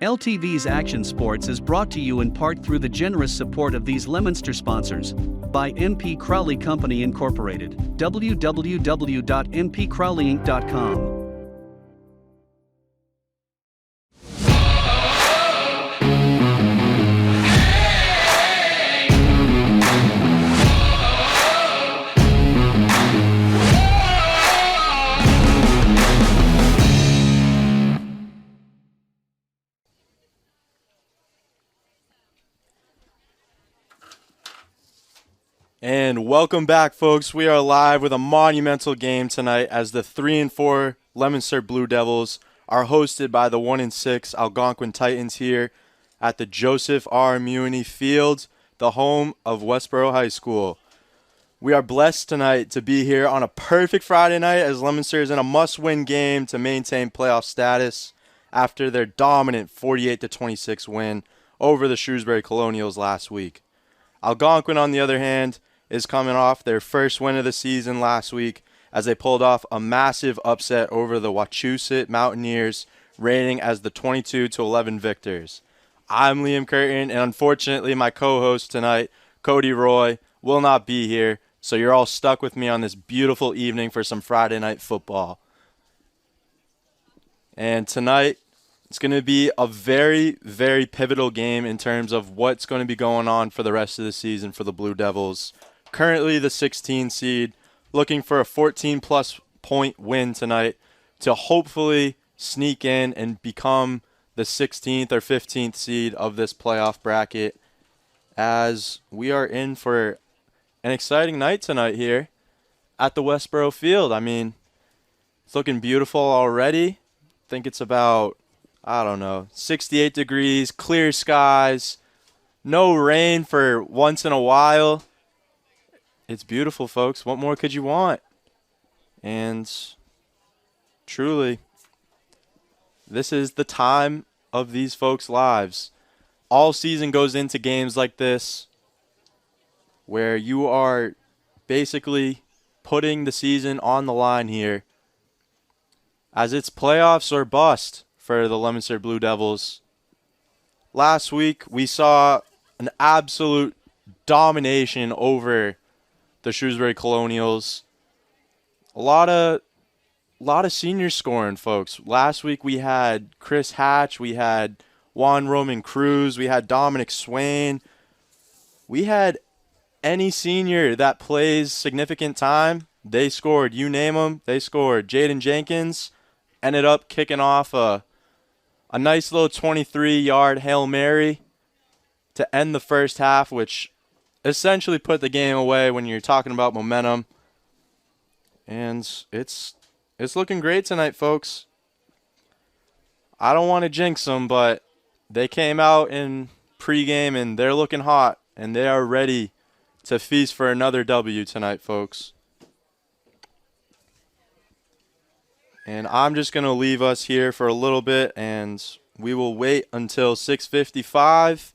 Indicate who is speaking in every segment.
Speaker 1: LTV's Action Sports is brought to you in part through the generous support of these Leominster sponsors. By MP Crowley Company Incorporated, www.mpcrowleyinc.com.
Speaker 2: And welcome back, folks. We are live with a monumental game tonight as the 3-4 Leominster Blue Devils are hosted by the 1-6 Algonquin Titans here at the Joseph R. Muni Field, the home of Westboro High School. We are blessed tonight to be here on a perfect Friday night as Leominster is in a must-win game to maintain playoff status after their dominant 48-26 win over the Shrewsbury Colonials last week. Algonquin, on the other hand, is coming off their first win of the season last week as they pulled off a massive upset over the Wachusett Mountaineers, reigning as the 22-11 victors. I'm Liam Curtin, and unfortunately my co-host tonight, Cody Roy, will not be here, so you're all stuck with me on this beautiful evening for some Friday night football. And tonight, it's going to be a very, very pivotal game in terms of what's going to be going on for the rest of the season for the Blue Devils. Currently the 16 seed, looking for a 14-plus point win tonight to hopefully sneak in and become the 16th or 15th seed of this playoff bracket, as we are in for an exciting night tonight here at the Westboro Field. I mean, it's looking beautiful already. I think it's about 68 degrees, clear skies, no rain for once in a while. It's beautiful, folks. What more could you want? And truly, this is the time of these folks' lives. All season goes into games like this where you are basically putting the season on the line here, as it's playoffs or bust for the Leominster Blue Devils. Last week, we saw an absolute domination over the Shrewsbury Colonials. A lot of seniors scoring, folks. Last week, we had Chris Hatch, we had Juan Roman Cruz, we had Dominic Swain. We had any senior that plays significant time, they scored. You name them, they scored. Jaden Jenkins ended up kicking off a nice little 23-yard Hail Mary to end the first half, which essentially put the game away when you're talking about momentum. And it's looking great tonight, folks. I don't want to jinx them, but they came out in pregame and they're looking hot, and they are ready to feast for another W tonight, folks. And I'm just going to leave us here for a little bit, and we will wait until 6:55.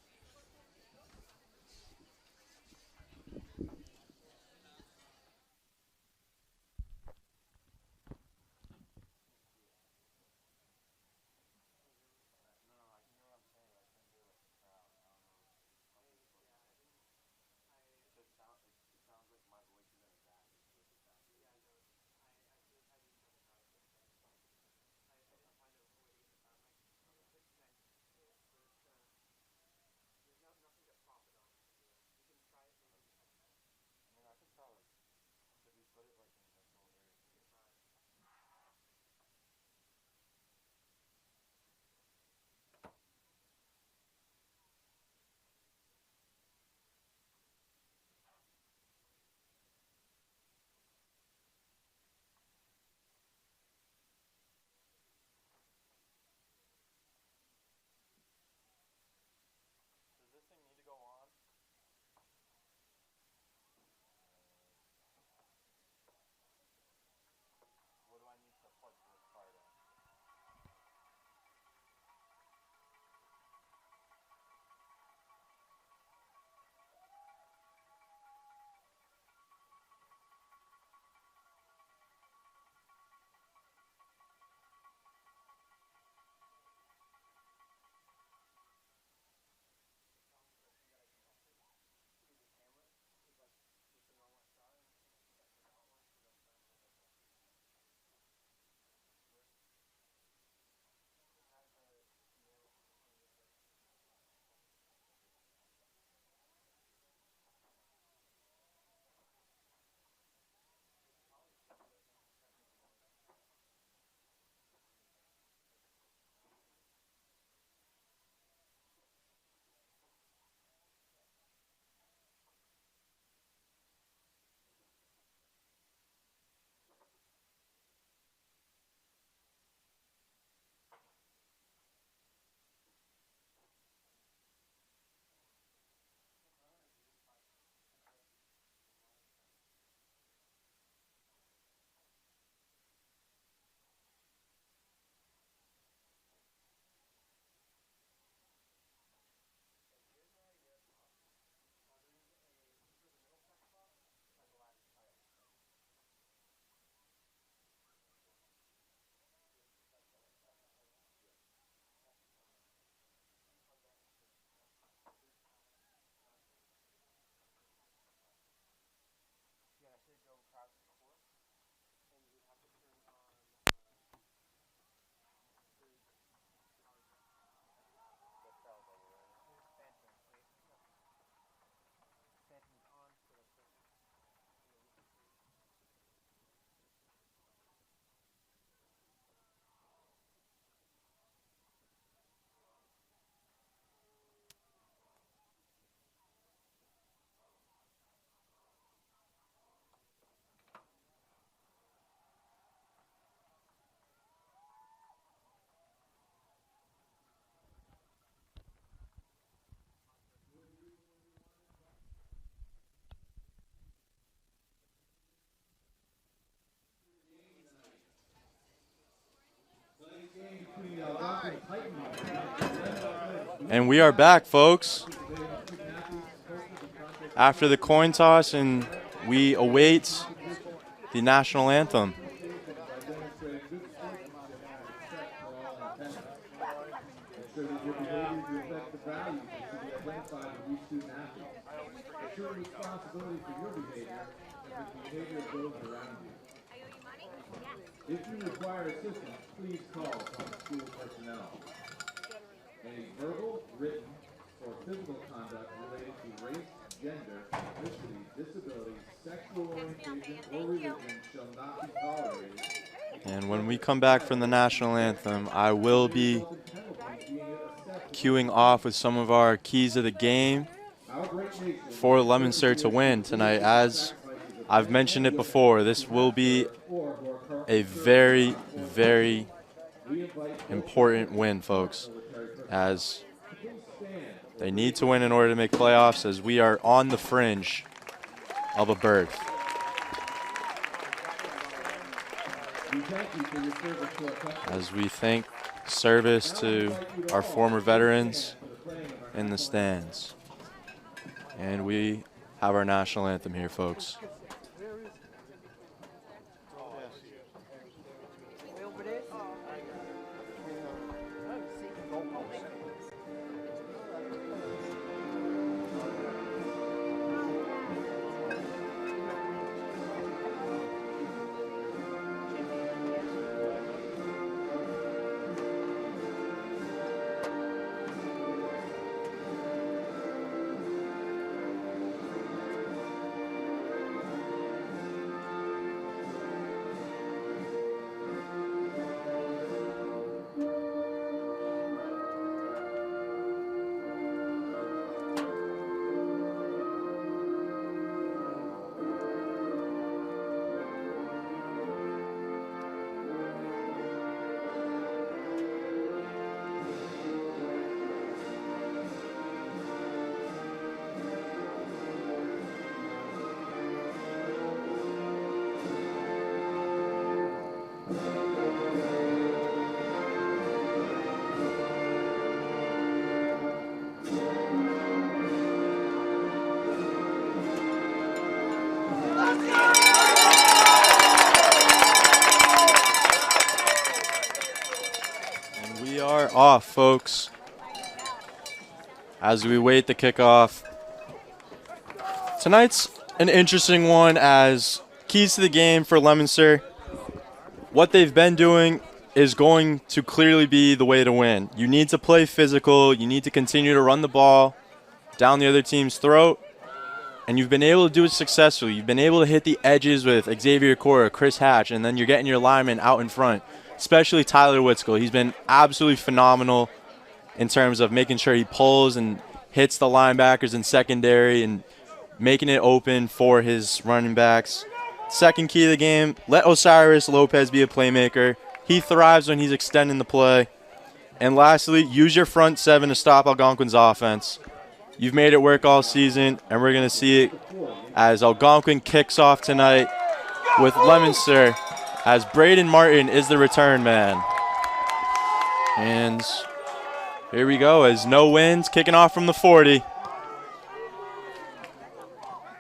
Speaker 2: And we are back, folks, after the coin toss, and we await the national anthem.
Speaker 3: If you require assistance, please call upon school personnel. Any verbal, written, or physical conduct related to race, gender, ethnicity, disability, sexual orientation, or religion shall not be tolerated.
Speaker 2: And when we come back from the national anthem, I will be queuing off with some of our keys of the game for Leominster to win tonight. As I've mentioned it before, this will be a very, very important win, folks, as they need to win in order to make playoffs, as we are on the fringe of a berth. As we thank service to our former veterans in the stands. And we have our national anthem here, folks. Off, folks, as we wait the kickoff. Tonight's an interesting one, as keys to the game for Leominster. What they've been doing is going to clearly be the way to win. You need to play physical. You need to continue to run the ball down the other team's throat, and you've been able to do it successfully. You've been able to hit the edges with Xavier Cora, Chris Hatch, and then you're getting your linemen out in front. Especially Tyler Whitskill. He's been absolutely phenomenal in terms of making sure he pulls and hits the linebackers in secondary and making it open for his running backs. Second key of the game, let Osiris Lopez be a playmaker. He thrives when he's extending the play. And lastly, use your front seven to stop Algonquin's offense. You've made it work all season, and we're going to see it as Algonquin kicks off tonight with Leominster, as Braden Martin is the return man. And here we go, as no wins, kicking off from the 40. And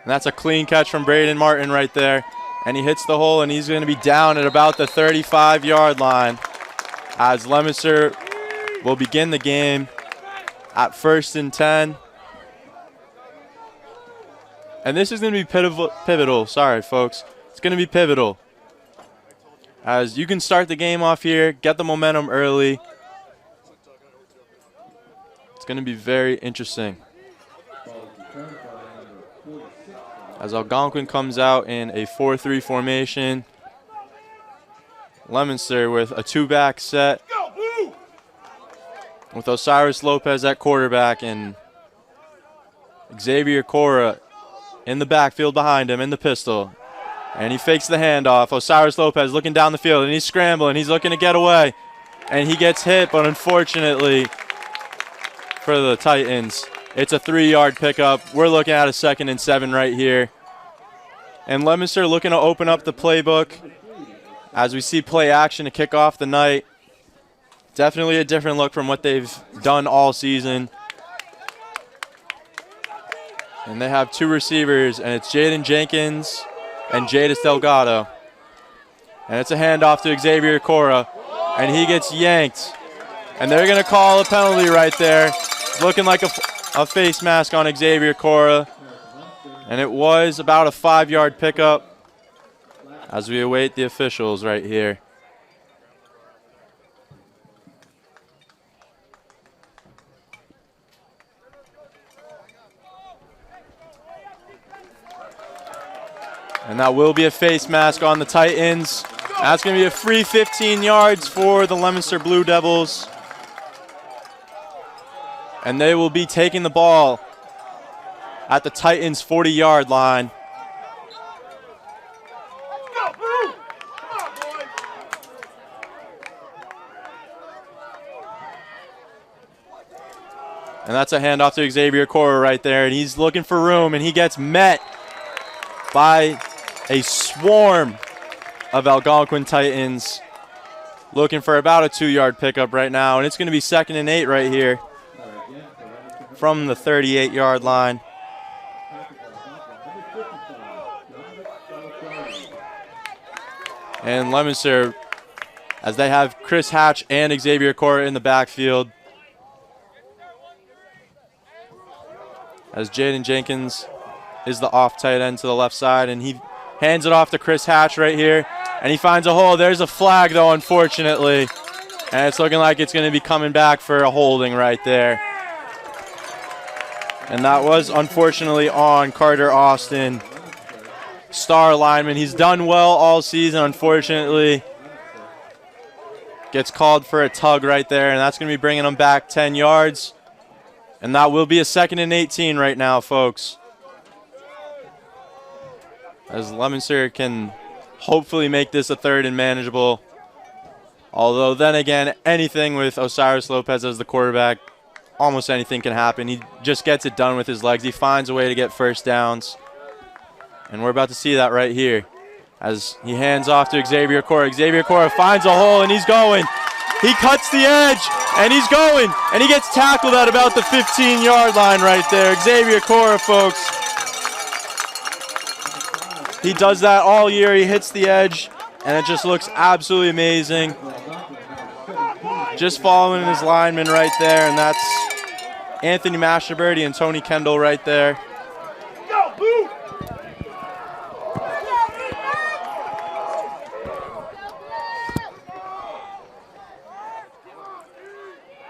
Speaker 2: that's a clean catch from Braden Martin right there. And he hits the hole, and he's going to be down at about the 35-yard line, as Leominster will begin the game at 1st and 10. And this is going to be pivotal. Sorry, folks. It's going to be pivotal, as you can start the game off here, get the momentum early. It's going to be very interesting, as Algonquin comes out in a 4-3 formation. Leominster with a two-back set with Osiris Lopez at quarterback and Xavier Cora in the backfield behind him in the pistol. And he fakes the handoff. Osiris Lopez looking down the field, and he's scrambling. He's looking to get away, and he gets hit, but unfortunately for the Titans, it's a 3-yard pickup. We're looking at a 2nd and 7 right here. And Leominster looking to open up the playbook as we see play action to kick off the night. Definitely a different look from what they've done all season. And they have two receivers, and it's Jaden Jenkins and Jadis Delgado. And it's a handoff to Xavier Cora, and he gets yanked. And they're going to call a penalty right there. Looking like a face mask on Xavier Cora. And it was about a 5-yard pickup as we await the officials right here. And that will be a face mask on the Titans. That's going to be a free 15 yards for the Leominster Blue Devils. And they will be taking the ball at the Titans' 40-yard line. And that's a handoff to Xavier Cora right there. And he's looking for room, and he gets met by a swarm of Algonquin Titans looking for about a 2-yard pickup right now. And it's going to be 2nd and 8 right here from the 38-yard line. And Leominster, as they have Chris Hatch and Xavier Cora in the backfield. As Jaden Jenkins is the off tight end to the left side, and he hands it off to Chris Hatch right here, and he finds a hole. There's a flag, though, unfortunately, and it's looking like it's going to be coming back for a holding right there. And that was, unfortunately, on Carter Austin, star lineman. He's done well all season, unfortunately. Gets called for a tug right there, and that's going to be bringing him back 10 yards. And that will be a 2nd and 18 right now, folks. As Leominster can hopefully make this a 3rd and manageable. Although then again, anything with Osiris Lopez as the quarterback, almost anything can happen. He just gets it done with his legs. He finds a way to get first downs. And we're about to see that right here as he hands off to Xavier Cora. Xavier Cora finds a hole, and he's going. He cuts the edge, and he's going. And he gets tackled at about the 15-yard line right there. Xavier Cora, folks. He does that all year. He hits the edge, and it just looks absolutely amazing. Just following his lineman right there, and that's Anthony Mashburn and Tony Kendall right there.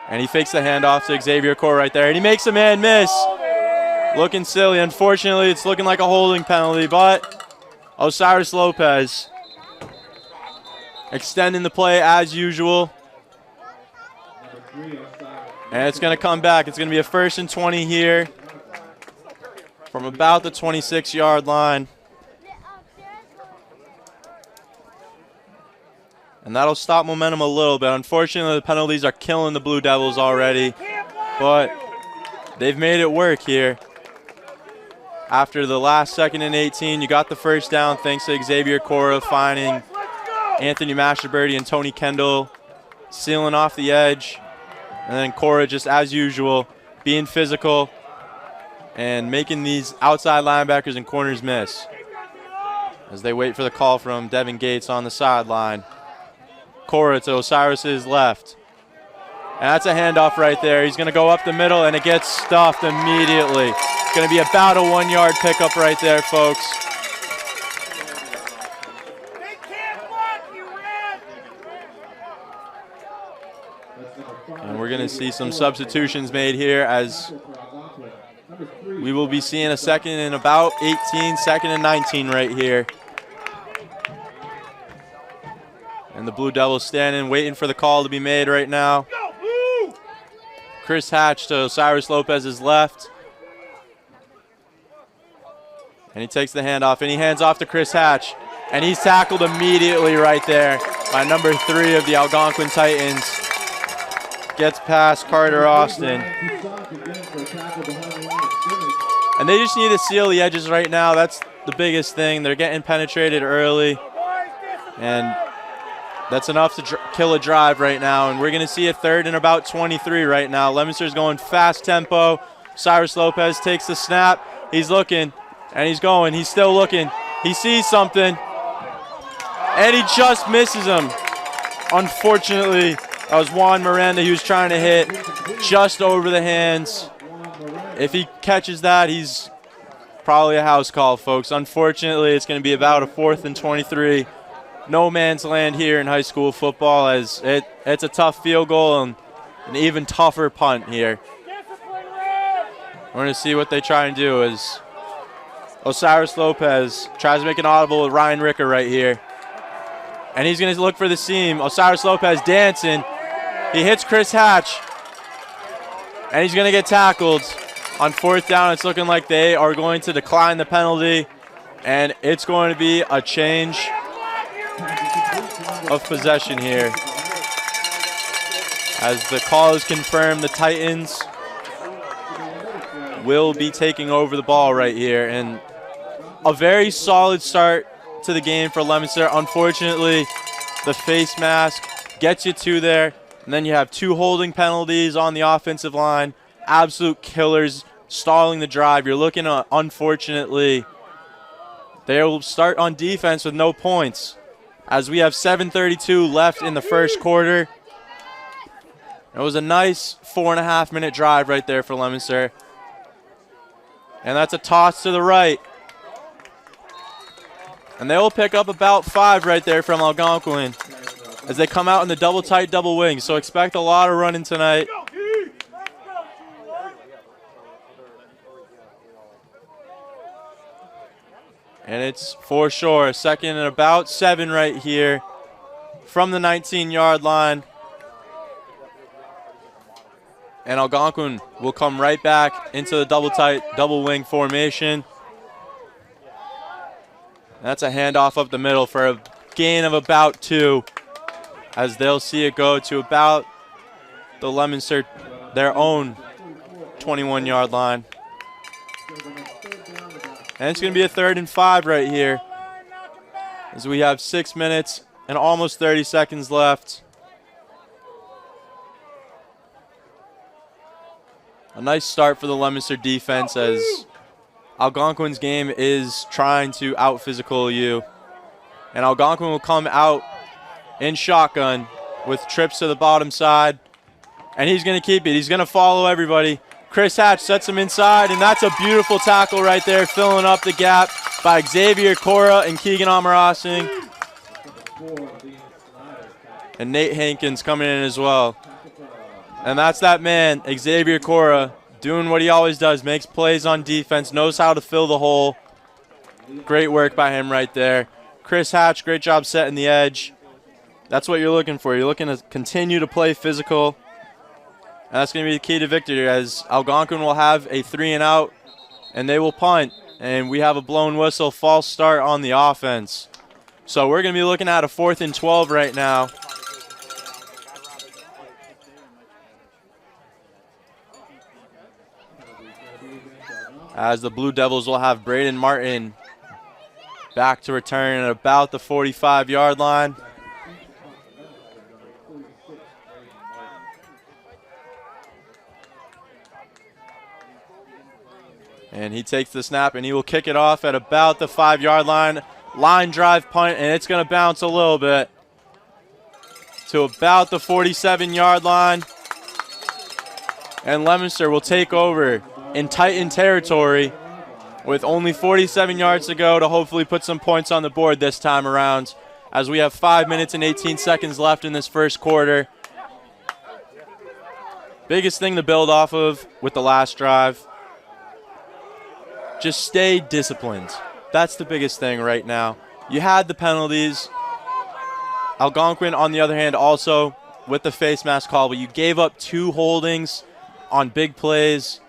Speaker 2: And he fakes the handoff to Xavier Cora right there, and he makes a man miss. Looking silly. Unfortunately, it's looking like a holding penalty, but Osiris Lopez extending the play as usual. And it's going to come back. It's going to be a 1st and 20 here from about the 26-yard line. And that'll stop momentum a little bit. Unfortunately, the penalties are killing the Blue Devils already, but they've made it work here. After the last 2nd and 18, you got the first down thanks to Xavier Cora finding Anthony Mashburn and Tony Kendall sealing off the edge. And then Cora, just as usual, being physical and making these outside linebackers and corners miss as they wait for the call from Devin Gates on the sideline. Cora to Osiris's left. And that's a handoff right there. He's going to go up the middle, and it gets stuffed immediately. It's going to be about a 1-yard pickup right there, folks. And we're going to see some substitutions made here as we will be seeing a 2nd and about 18, 2nd and 19 right here. And the Blue Devils standing, waiting for the call to be made right now. Chris Hatch to Osiris Lopez's left. And he takes the handoff, and he hands off to Chris Hatch. And he's tackled immediately right there by number 3 of the Algonquin Titans. Gets past Carter Austin. And they just need to seal the edges right now. That's the biggest thing. They're getting penetrated early. And That's enough to kill a drive right now, and we're going to see a 3rd and about 23 right now. Leominster's going fast tempo. Cyrus Lopez takes the snap. He's looking, and he's going. He's still looking. He sees something, and he just misses him. Unfortunately, that was Juan Miranda he was trying to hit just over the hands. If he catches that, he's probably a house call, folks. Unfortunately, it's going to be about a 4th and 23. No man's land here in high school football, as it's a tough field goal and an even tougher punt here. We're going to see what they try and do as Osiris Lopez tries to make an audible with Ryan Ricker right here. And he's going to look for the seam. Osiris Lopez dancing. He hits Chris Hatch. And he's going to get tackled. On 4th down, it's looking like they are going to decline the penalty. And it's going to be a change of possession here. As the call is confirmed, the Titans will be taking over the ball right here. And a very solid start to the game for Leominster. Unfortunately, the face mask gets you 2 there. And then you have 2 holding penalties on the offensive line. Absolute killers stalling the drive. You're looking at, unfortunately, they will start on defense with no points, as we have 7:32 left in the first quarter. It was a nice 4.5-minute drive right there for Leominster. And that's a toss to the right. And they will pick up about 5 right there from Algonquin as they come out in the double tight double wing. So expect a lot of running tonight. And it's for sure, 2nd and about 7 right here from the 19-yard line. And Algonquin will come right back into the double tight, double wing formation. And that's a handoff up the middle for a gain of about 2, as they'll see it go to about the Leominster, their own 21-yard line. And it's going to be a 3rd and 5 right here, as we have 6 minutes and almost 30 seconds left. A nice start for the Leominster defense, as Algonquin's game is trying to out-physical you. And Algonquin will come out in shotgun with trips to the bottom side. And he's going to keep it. He's going to follow everybody. Chris Hatch sets him inside, and that's a beautiful tackle right there, filling up the gap by Xavier Cora and Keegan Amarasing. And Nate Hankins coming in as well. And that's that man, Xavier Cora, doing what he always does, makes plays on defense, knows how to fill the hole. Great work by him right there. Chris Hatch, great job setting the edge. That's what you're looking for. You're looking to continue to play physical. And that's going to be the key to victory, as Algonquin will have a 3 and out, and they will punt. And we have a blown whistle, false start on the offense. So we're going to be looking at a 4th and 12 right now. As the Blue Devils will have Braden Martin back to return at about the 45-yard line. And he takes the snap, and he will kick it off at about the 5-yard line. Line drive punt, and it's going to bounce a little bit to about the 47-yard line. And Leominster will take over in Titan territory with only 47 yards to go to hopefully put some points on the board this time around, as we have 5 minutes and 18 seconds left in this first quarter. Biggest thing to build off of with the last drive. Just stay disciplined. That's the biggest thing right now. You had the penalties. Algonquin, on the other hand, also with the face mask call, but you gave up 2 holdings on big plays.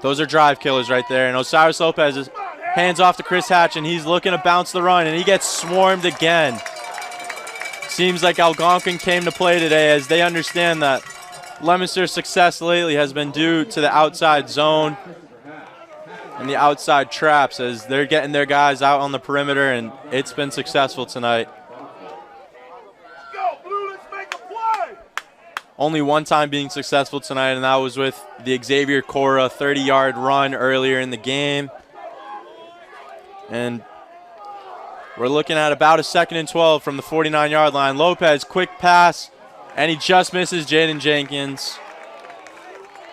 Speaker 2: Those are drive killers right there. And Osiris Lopez is hands off to Chris Hatch, and he's looking to bounce the run, and he gets swarmed again. Seems like Algonquin came to play today, as they understand that Leominster's success lately has been due to the outside zone and the outside traps, as they're getting their guys out on the perimeter, and it's been successful tonight. only one time being successful tonight, and that was with the Xavier Cora 30-yard run earlier in the game. And we're looking at about a 2nd and 12 from the 49-yard line. Lopez, quick pass, and he just misses Jaden Jenkins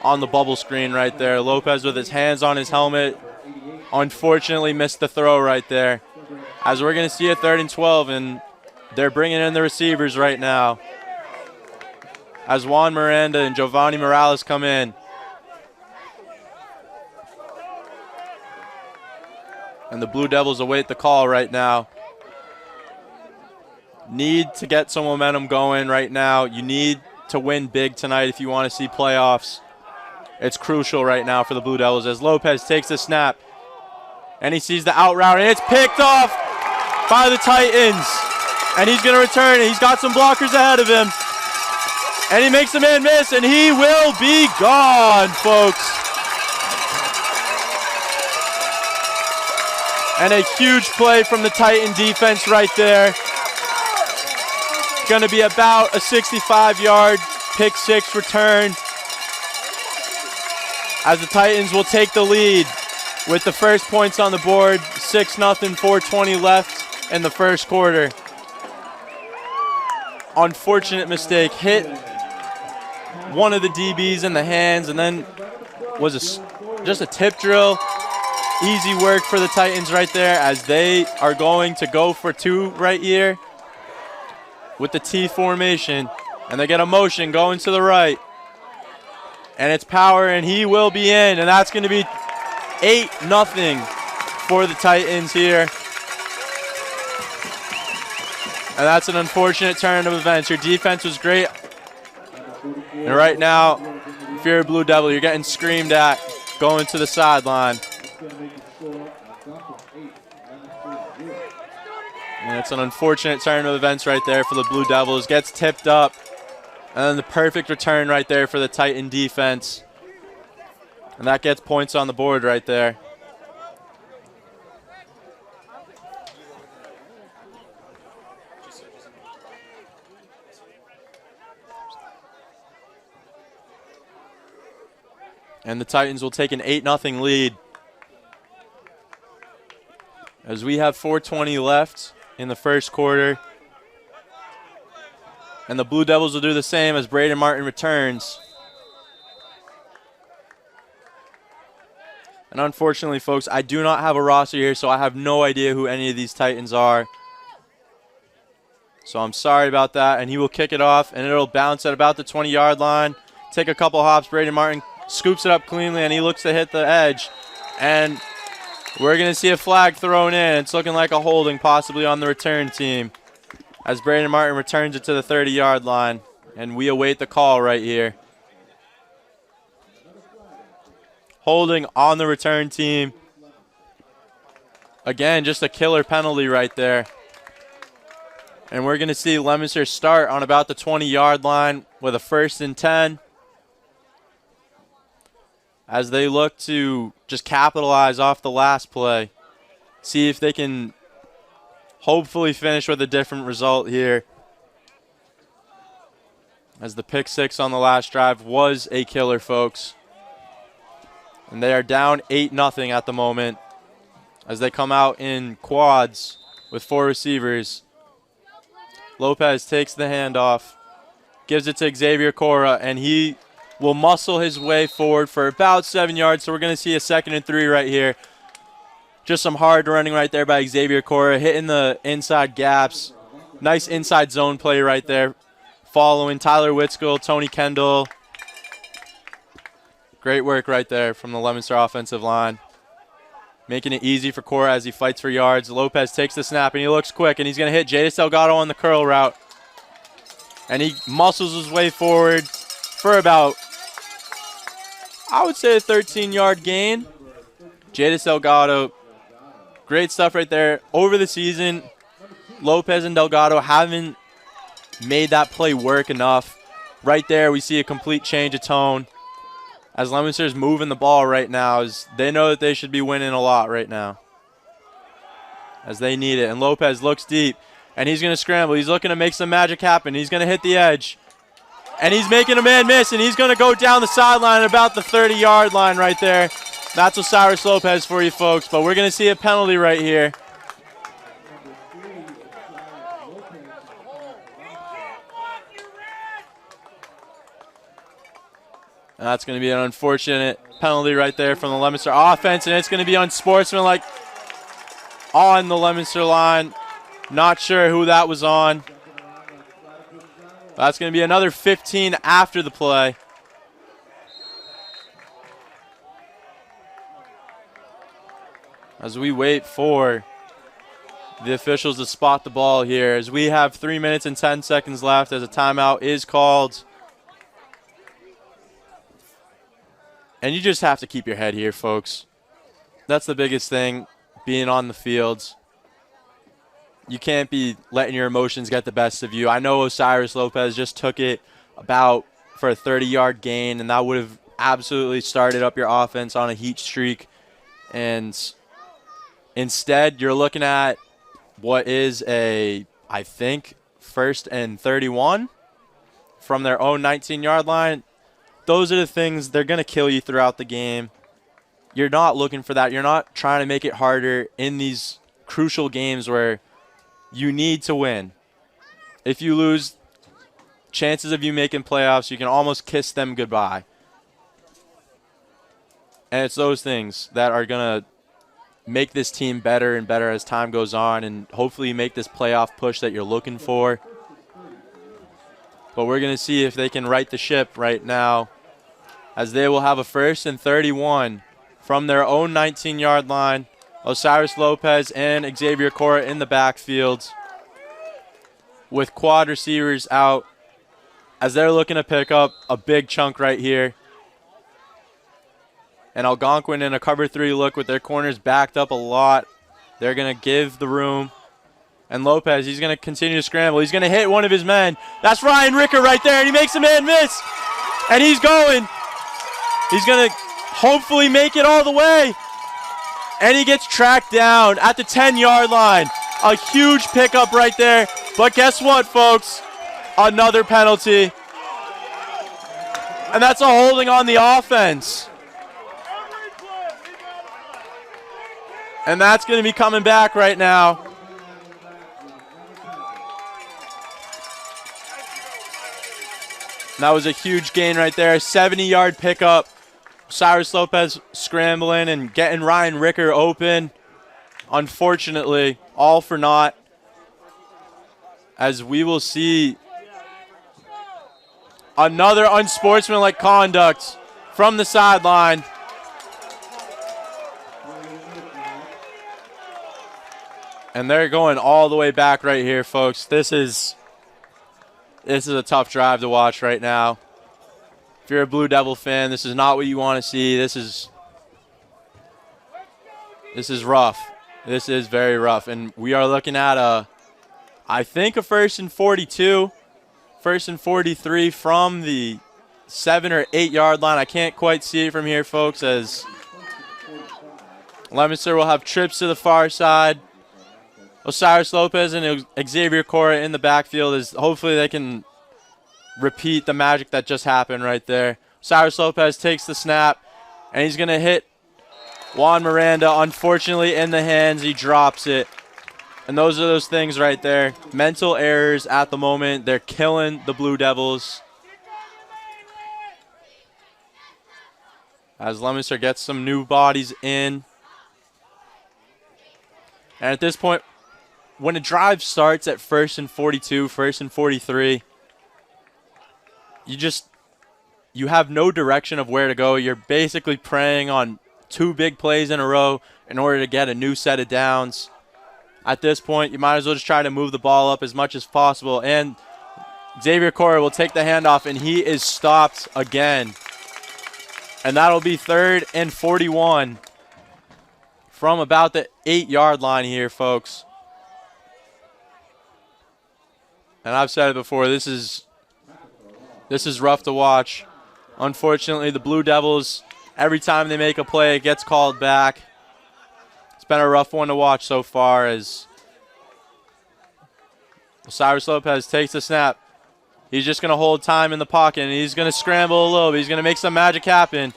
Speaker 2: on the bubble screen right there. Lopez with his hands on his helmet, unfortunately missed the throw right there. As we're going to see a 3rd and 12, and they're bringing in the receivers right now, as Juan Miranda and Giovanni Morales come in. And the Blue Devils await the call right now. Need to get some momentum going right now. You need to win big tonight if you want to see playoffs. It's crucial right now for the Blue Devils as Lopez takes the snap. And he sees the out route, and it's picked off by the Titans. And he's going to return it. He's got some blockers ahead of him. And he makes the man miss, and he will be gone, folks. And a huge play from the Titan defense right there. Going to be about a 65-yard pick six return, as the Titans will take the lead with the first points on the board. 6-0, 4:20 left in the first quarter. Unfortunate mistake, hit one of the DBs in the hands, and then was just a tip drill. Easy work for the Titans right there, as they are going to go for two right here with the T formation, and they get a motion going to the right, and it's Power, and he will be in, and that's going to be 8-0 for the Titans here. And that's an unfortunate turn of events. Your defense was great, and right now, if you're a Blue Devil, you're getting screamed at going to the sideline. And it's an unfortunate turn of events right there for the Blue Devils. Gets tipped up, and then the perfect return right there for the Titan defense. And that gets points on the board right there. And the Titans will take an 8-0 lead, as we have 4:20 left in the first quarter. And the Blue Devils will do the same as Braden Martin returns. And unfortunately, folks, I do not have a roster here, so I have no idea who any of these Titans are. So I'm sorry about that. And he will kick it off, and it'll bounce at about the 20-yard line. Take a couple hops. Braden Martin scoops it up cleanly, and he looks to hit the edge. And we're going to see a flag thrown in. It's looking like a holding possibly on the return team, as Braden Martin returns it to the 30-yard line. And we await the call right here. Holding on the return team. Again, just a killer penalty right there. And we're going to see Leominster start on about the 20-yard line with a 1st and 10. As they look to just capitalize off the last play. See if they can hopefully finish with a different result here, as the pick six on the last drive was a killer, folks. And they are down 8-0 at the moment, as they come out in quads with 4 receivers. Lopez takes the handoff, gives it to Xavier Cora, and he will muscle his way forward for about 7 yards. So we're going to see a 2nd and 3 right here. Just some hard running right there by Xavier Cora, hitting the inside gaps. Nice inside zone play right there. Following Tyler Whitskill, Tony Kendall. Great work right there from the Leominster offensive line. Making it easy for Cora as he fights for yards. Lopez takes the snap, and he looks quick, and he's going to hit Jadis Delgado on the curl route. And he muscles his way forward for about, I would say, a 13-yard gain. Jadis Delgado, great stuff right there. Over the season, Lopez and Delgado haven't made that play work enough. Right there, we see a complete change of tone, as Leominster's moving the ball right now, as they know that they should be winning a lot right now, as they need it. And Lopez looks deep, and he's going to scramble. He's looking to make some magic happen. He's going to hit the edge. And he's making a man miss, and he's going to go down the sideline at about the 30-yard line right there. That's Osiris Lopez for you folks, but we're going to see a penalty right here. And that's going to be an unfortunate penalty right there from the Leominster offense, and it's going to be unsportsmanlike on the Leominster line. Not sure who that was on. That's going to be another 15 after the play. As we wait for the officials to spot the ball here, as we have 3 minutes and 10 seconds left as a timeout is called. And you just have to keep your head here, folks. That's the biggest thing, being on the field. You can't be letting your emotions get the best of you. I know Osiris Lopez just took it about for a 30-yard gain, and that would have absolutely started up your offense on a heat streak. And instead, you're looking at what is a, I think, 1st and 31 from their own 19-yard line. Those are the things, they're going to kill you throughout the game. You're not looking for that. You're not trying to make it harder in these crucial games where you need to win. If you lose, chances of you making playoffs, you can almost kiss them goodbye. And it's those things that are going to make this team better and better as time goes on, and hopefully make this playoff push that you're looking for. But we're going to see if they can right the ship right now, as they will have a 1st and 31 from their own 19-yard line. Osiris Lopez and Xavier Cora in the backfield with quad receivers out, as they're looking to pick up a big chunk right here. And Algonquin in a cover 3 look with their corners backed up a lot. They're going to give the room. And Lopez, he's going to continue to scramble. He's going to hit one of his men. That's Ryan Ricker right there, and he makes a man miss. And he's going. He's going to hopefully make it all the way. And he gets tracked down at the 10-yard line. A huge pickup right there. But guess what, folks? Another penalty. And that's a holding on the offense. And that's going to be coming back right now. That was a huge gain right there. 70-yard pickup. Cyrus Lopez scrambling and getting Ryan Ricker open. Unfortunately, all for naught. As we will see another unsportsmanlike conduct from the sideline. And they're going all the way back right here, folks. This is a tough drive to watch right now. If you're a Blue Devil fan, this is not what you want to see. This is rough. This is very rough. And we are looking at I think a 1st and 42, 1st and 43 from the 7 or 8 yard line. I can't quite see it from here, folks, as Leominster will have trips to the far side. Osiris Lopez and Xavier Cora in the backfield, as hopefully they can repeat the magic that just happened right there. Osiris Lopez takes the snap, and he's going to hit Juan Miranda, unfortunately, in the hands. He drops it. And those are those things right there. Mental errors at the moment. They're killing the Blue Devils. As Leominster gets some new bodies in. And at this point, when a drive starts at 1st and 42, 1st and 43, you have no direction of where to go. You're basically preying on 2 big plays in a row in order to get a new set of downs. At this point, you might as well just try to move the ball up as much as possible. And Xavier Cora will take the handoff, and he is stopped again. And that'll be 3rd and 41 from about the 8 yard line here, folks. And I've said it before, this is rough to watch. Unfortunately, the Blue Devils, every time they make a play, it gets called back. It's been a rough one to watch so far, as Cyrus Lopez takes the snap. He's just going to hold time in the pocket, and he's going to scramble a little bit. He's going to make some magic happen,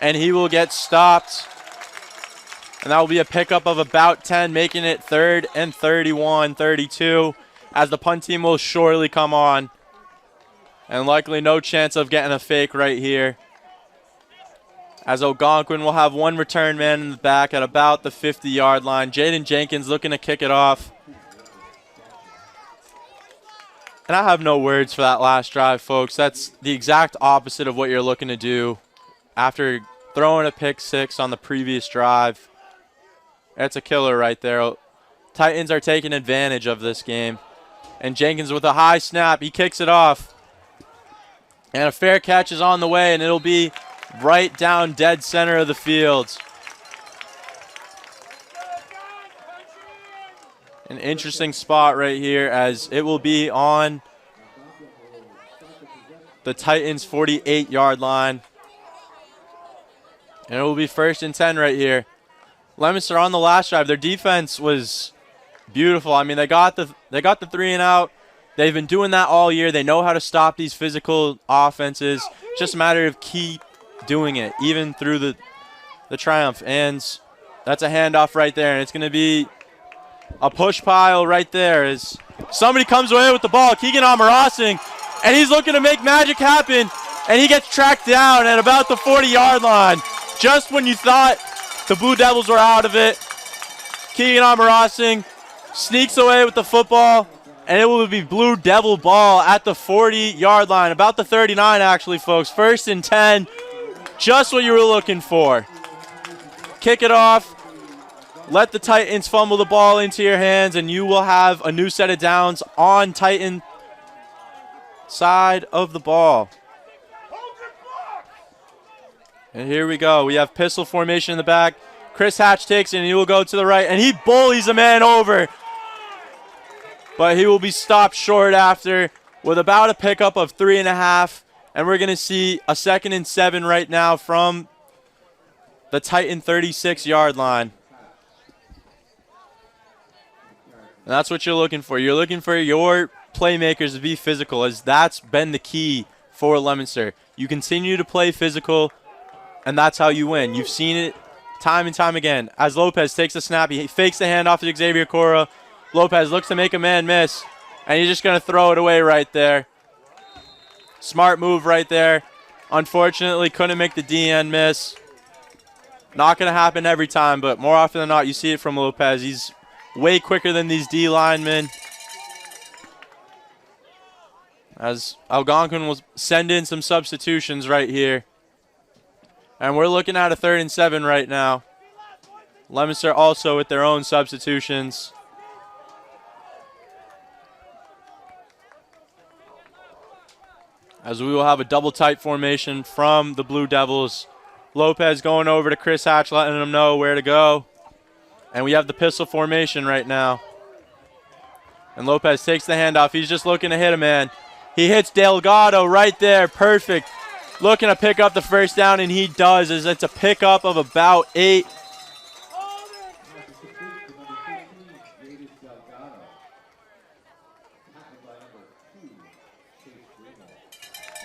Speaker 2: and he will get stopped. And that will be a pickup of about 10, making it 3rd and 31, 32, as the punt team will surely come on. And likely no chance of getting a fake right here, as Algonquin will have one return man in the back at about the 50-yard line. Jaden Jenkins looking to kick it off. And I have no words for that last drive, folks. That's the exact opposite of what you're looking to do after throwing a pick 6 on the previous drive. That's a killer right there. Titans are taking advantage of this game. And Jenkins with a high snap. He kicks it off. And a fair catch is on the way, and it'll be right down dead center of the field. An interesting spot right here, as it will be on the Titans' 48-yard line. And it will be 1st and 10 right here. Leominster on the last drive, their defense was beautiful. I mean, they got the 3 and out. They've been doing that all year. They know how to stop these physical offenses. Just a matter of keep doing it, even through the triumph. And that's a handoff right there, and it's going to be a push pile right there as somebody comes away with the ball. Keegan Amarasing, and he's looking to make magic happen, and he gets tracked down at about the 40-yard line. Just when you thought the Blue Devils were out of it, Keegan Amarasing sneaks away with the football, and it will be Blue Devil ball at the 40-yard line, about the 39 actually, folks. 1st and 10, just what you were looking for. Kick it off. Let the Titans fumble the ball into your hands, and you will have a new set of downs on Titan side of the ball. And here we go. We have pistol formation in the back. Chris Hatch takes it, and he will go to the right, and he bullies a man over. But he will be stopped short after with about a pickup of 3.5. And we're going to see a 2nd and 7 right now from the Titan 36-yard line. And that's what you're looking for. You're looking for your playmakers to be physical, as that's been the key for Leominster. You continue to play physical, and that's how you win. You've seen it time and time again. As Lopez takes the snap, he fakes the handoff to Xavier Cora. Lopez looks to make a man miss, and he's just going to throw it away right there. Smart move right there. Unfortunately, couldn't make the DN miss. Not going to happen every time, but more often than not, you see it from Lopez. He's way quicker than these D linemen. As Algonquin will send in some substitutions right here. And we're looking at a 3rd and 7 right now. Leominster also with their own substitutions. As we will have a double tight formation from the Blue Devils. Lopez going over to Chris Hatch, letting him know where to go. And we have the pistol formation right now. And Lopez takes the handoff. He's just looking to hit a man. He hits Delgado right there. Perfect. Looking to pick up the 1st down, and he does, as it's a pickup of about 8.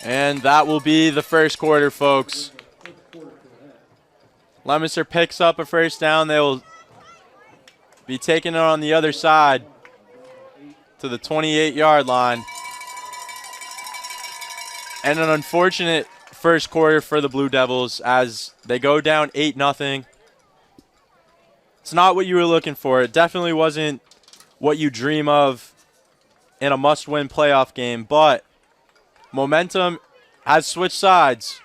Speaker 2: And that will be the 1st quarter, folks. Leominster picks up a 1st down. They will be taking it on the other side to the 28-yard line. And an unfortunate 1st quarter for the Blue Devils as they go down 8-0. It's not what you were looking for. It definitely wasn't what you dream of in a must-win playoff game, but momentum has switched sides.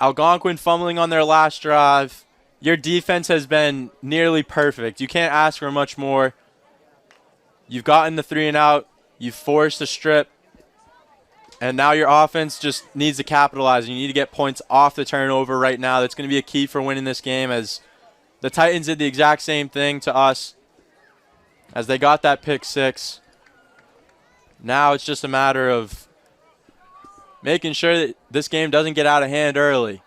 Speaker 2: Algonquin fumbling on their last drive. Your defense has been nearly perfect. You can't ask for much more. You've gotten the 3 and out. You've forced a strip. And now your offense just needs to capitalize. You need to get points off the turnover right now. That's going to be a key for winning this game, as the Titans did the exact same thing to us as they got that pick 6. Now it's just a matter of making sure that this game doesn't get out of hand early.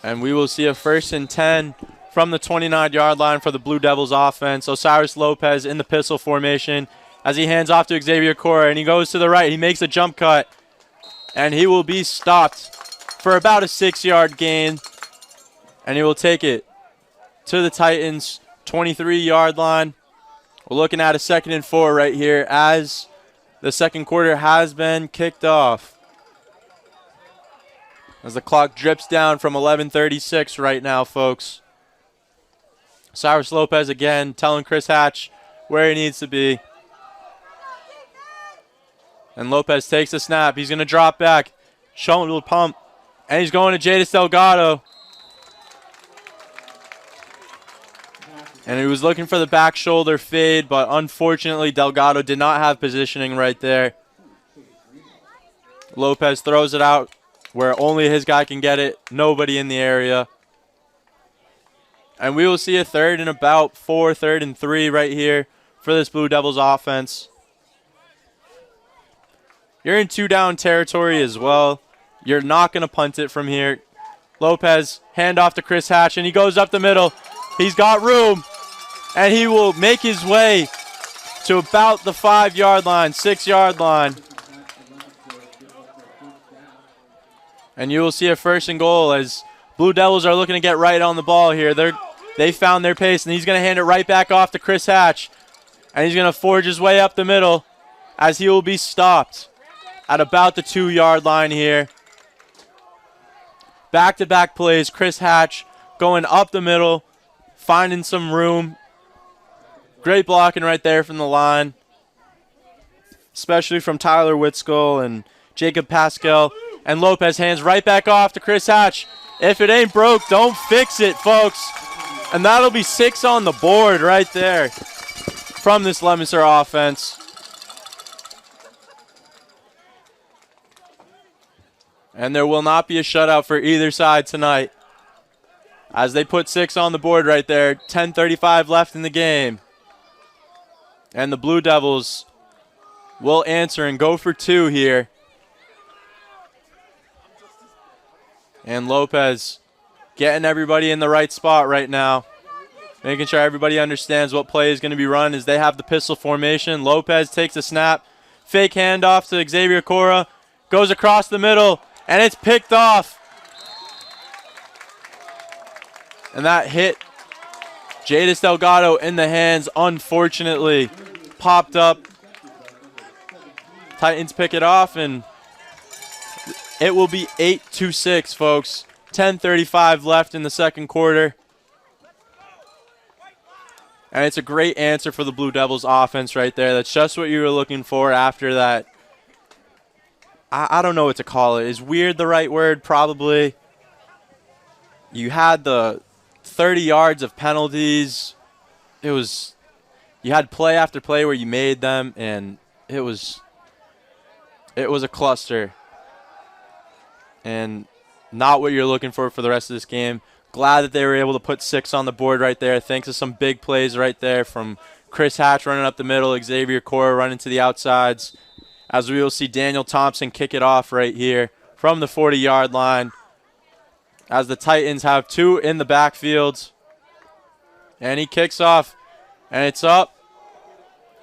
Speaker 2: And we will see a 1st and 10 from the 29-yard line for the Blue Devils offense. Osiris Lopez in the pistol formation as he hands off to Xavier Cora, and he goes to the right. He makes a jump cut, and he will be stopped for about a 6-yard gain, and he will take it to the Titans' 23-yard line. We're looking at a 2nd and 4 right here as the second quarter has been kicked off. As the clock drips down from 11:36 right now, folks. Cyrus Lopez again telling Chris Hatch where he needs to be. And Lopez takes the snap. He's going to drop back. Shoulder pump. And he's going to Jadis Delgado. And he was looking for the back shoulder fade, but unfortunately Delgado did not have positioning right there. Lopez throws it out where only his guy can get it. Nobody in the area. And we will see a 3rd and about 4, 3rd and 3 right here for this Blue Devils offense. You're in 2-down territory as well. You're not going to punt it from here. Lopez, hand off to Chris Hatch, and he goes up the middle. He's got room, and he will make his way to about the 5-yard line, 6-yard line. And you will see a 1st and goal as Blue Devils are looking to get right on the ball here. They found their pace, and he's going to hand it right back off to Chris Hatch. And he's going to forge his way up the middle as he will be stopped at about the 2-yard line here. Back-to-back plays, Chris Hatch going up the middle, finding some room. Great blocking right there from the line, especially from Tyler Whitskell and Jacob Pascal. And Lopez hands right back off to Chris Hatch. If it ain't broke, don't fix it, folks. And that'll be 6 on the board right there from this Leominster offense. And there will not be a shutout for either side tonight as they put 6 on the board right there. 10:35 left in the game. And the Blue Devils will answer and go for 2 here. And Lopez getting everybody in the right spot right now. Making sure everybody understands what play is going to be run as they have the pistol formation. Lopez takes a snap. Fake handoff to Xavier Cora. Goes across the middle. And it's picked off. And that hit Jadis Delgado in the hands. Unfortunately, popped up. Titans pick it off, and it will be 8-6, folks. 10:35 left in the second quarter. And it's a great answer for the Blue Devils offense right there. That's just what you were looking for after that. I don't know what to call it. Is weird the right word? Probably. You had the 30 yards of penalties. You had play after play where you made them, and it was a cluster. And not what you're looking for the rest of this game. Glad that they were able to put 6 on the board right there. Thanks to some big plays right there from Chris Hatch running up the middle, Xavier Cora running to the outsides. As we will see Daniel Thompson kick it off right here from the 40-yard line. As the Titans have 2 in the backfield. And he kicks off, and it's up.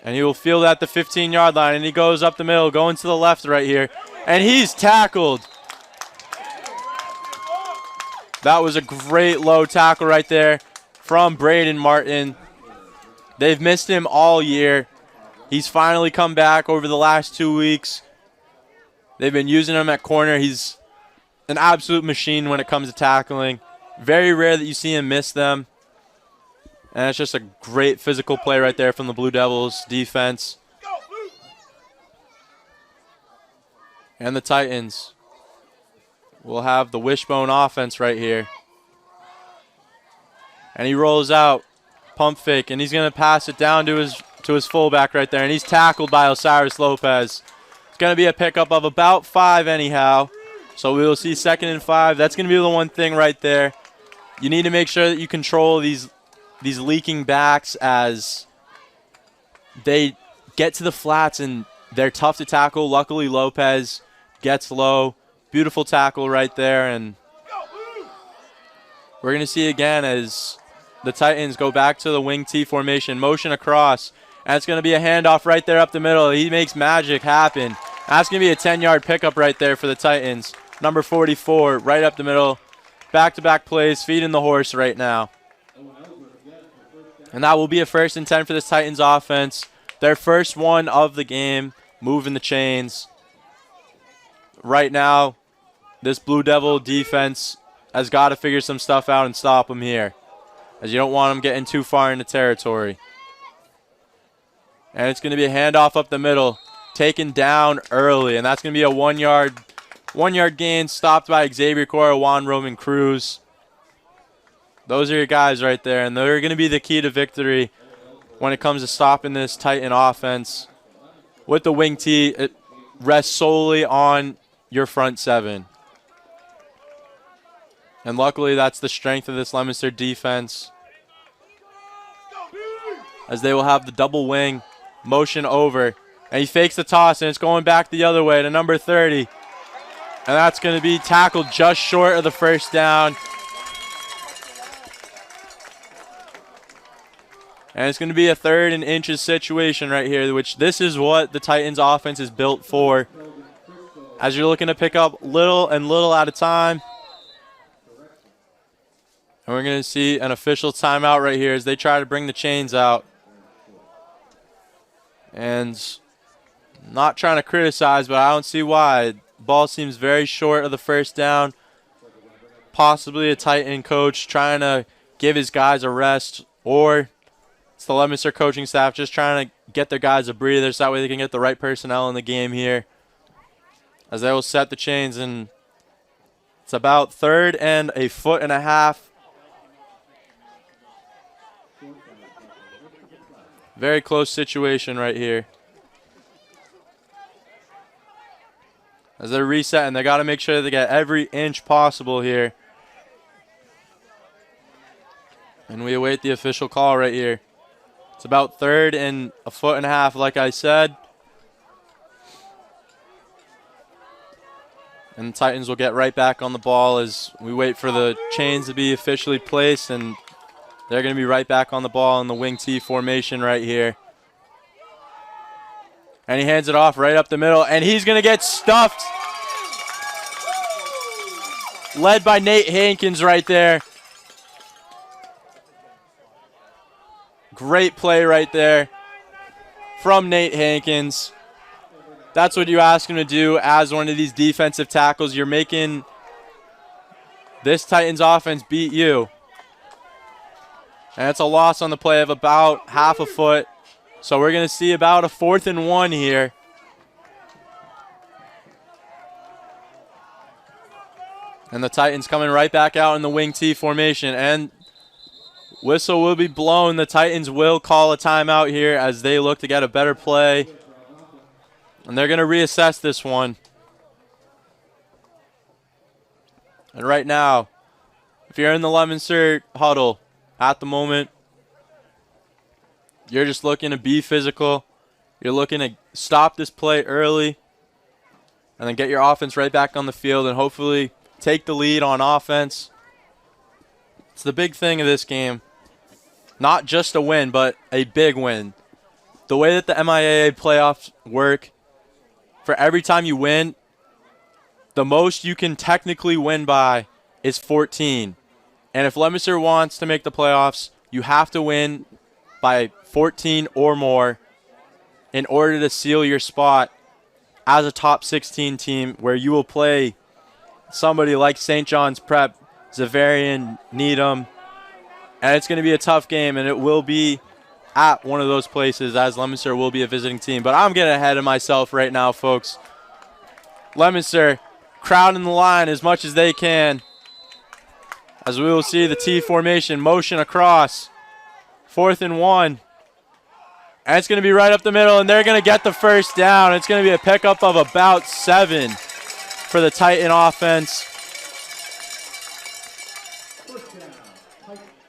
Speaker 2: And he will field at the 15-yard line, and he goes up the middle, going to the left right here. And he's tackled. That was a great low tackle right there from Braden Martin. They've missed him all year. He's finally come back over the last 2 weeks. They've been using him at corner. He's an absolute machine when it comes to tackling. Very rare that you see him miss them. And it's just a great physical play right there from the Blue Devils defense. And the Titans will have the wishbone offense right here. And he rolls out, pump fake, and he's going to pass it down to his fullback right there. And he's tackled by Osiris Lopez. It's going to be a pickup of about 5 anyhow. So we will see 2nd and 5. That's going to be the one thing right there. You need to make sure that you control these leaking backs as they get to the flats and they're tough to tackle. Luckily, Lopez gets low. Beautiful tackle right there. And We're going to see again as the Titans go back to the wing T formation, motion across, and it's going to be a handoff right there up the middle. He makes magic happen. That's going to be a 10-yard pickup right there for the Titans. Number 44, right up the middle. Back-to-back plays, feeding the horse right now. And that will be a 1st and 10 for this Titans offense. Their first one of the game, moving the chains. Right now, this Blue Devil defense has got to figure some stuff out and stop them here, as you don't want them getting too far into territory. And it's going to be a handoff up the middle, taken down early, and that's going to be a 1-yard gain, stopped by Xavier Cora, Juan Roman Cruz. Those are your guys right there, and they're going to be the key to victory when it comes to stopping this Titan offense. With the wing T, it rests solely on your front 7. And luckily, that's the strength of this Leominster defense, as they will have the double wing motion over. And he fakes the toss, and it's going back the other way to number 30. And that's going to be tackled just short of the first down. And it's going to be a 3rd and inches situation right here, which this is what the Titans offense is built for. As you're looking to pick up little and little at a time. And we're going to see an official timeout right here as they try to bring the chains out. And not trying to criticize, but I don't see why. Ball seems very short of the first down. Possibly a Titan coach trying to give his guys a rest, or it's the Leominster coaching staff just trying to get their guys a breather so that way they can get the right personnel in the game here, as they will set the chains. And it's about 3rd and a foot and a half. Very close situation right here. As they're resetting, they got to make sure they get every inch possible here. And we await the official call right here. It's about 3rd and a foot and a half, like I said. And the Titans will get right back on the ball as we wait for the chains to be officially placed, and they're going to be right back on the ball in the wing T formation right here. And he hands it off right up the middle, and he's going to get stuffed. Led by Nate Hankins right there. Great play right there from Nate Hankins. That's what you ask him to do as one of these defensive tackles. You're making this Titans offense beat you. And it's a loss on the play of about half a foot. So we're going to see about a 4th and 1 here. And the Titans coming right back out in the wing T formation. And whistle will be blown. The Titans will call a timeout here as they look to get a better play. And they're going to reassess this one. And right now, if you're in the Leominster huddle at the moment, you're just looking to be physical. You're looking to stop this play early and then get your offense right back on the field and hopefully take the lead on offense. It's the big thing of this game. Not just a win, but a big win. The way that the MIAA playoffs work, for every time you win, the most you can technically win by is 14. And if Leominster wants to make the playoffs, you have to win by 14 or more in order to seal your spot as a top 16 team, where you will play somebody like St. John's Prep, Zavarian, Needham. And it's going to be a tough game, and it will be at one of those places, as Leominster will be a visiting team. But I'm getting ahead of myself right now, folks. Leominster crowding the line as much as they can, as we will see the T formation motion across. 4th and 1. And it's going to be right up the middle, and they're going to get the first down. It's going to be a pickup of about 7 for the Titan offense.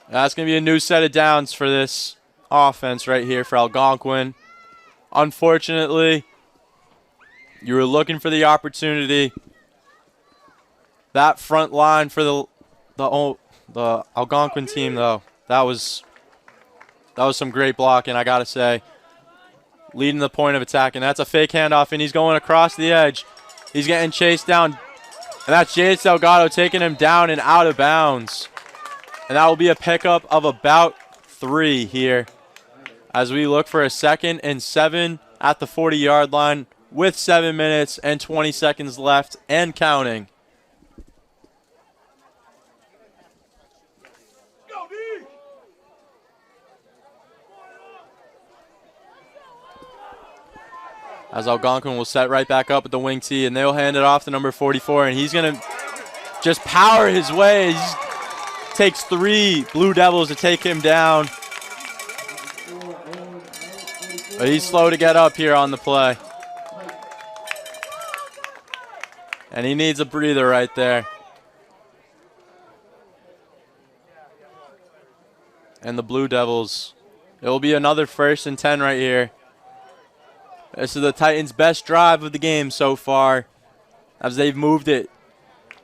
Speaker 2: That's going to be a new set of downs for this offense right here for Algonquin. Unfortunately, you were looking for the opportunity. That front line for the the Algonquin team, though. That was some great blocking, I got to say. Leading the point of attack, and that's a fake handoff, and he's going across the edge. He's getting chased down, and that's Jade Delgado taking him down and out of bounds. And that will be a pickup of about 3 here as we look for a 2nd and 7 at the 40-yard line with 7 minutes and 20 seconds left and counting. As Algonquin will set right back up at the wing tee, and they'll hand it off to number 44, and he's going to just power his way. He takes 3 Blue Devils to take him down. But he's slow to get up here on the play. And he needs a breather right there. And the Blue Devils, it will be another 1st and 10 right here. This is the Titans' best drive of the game so far as they've moved it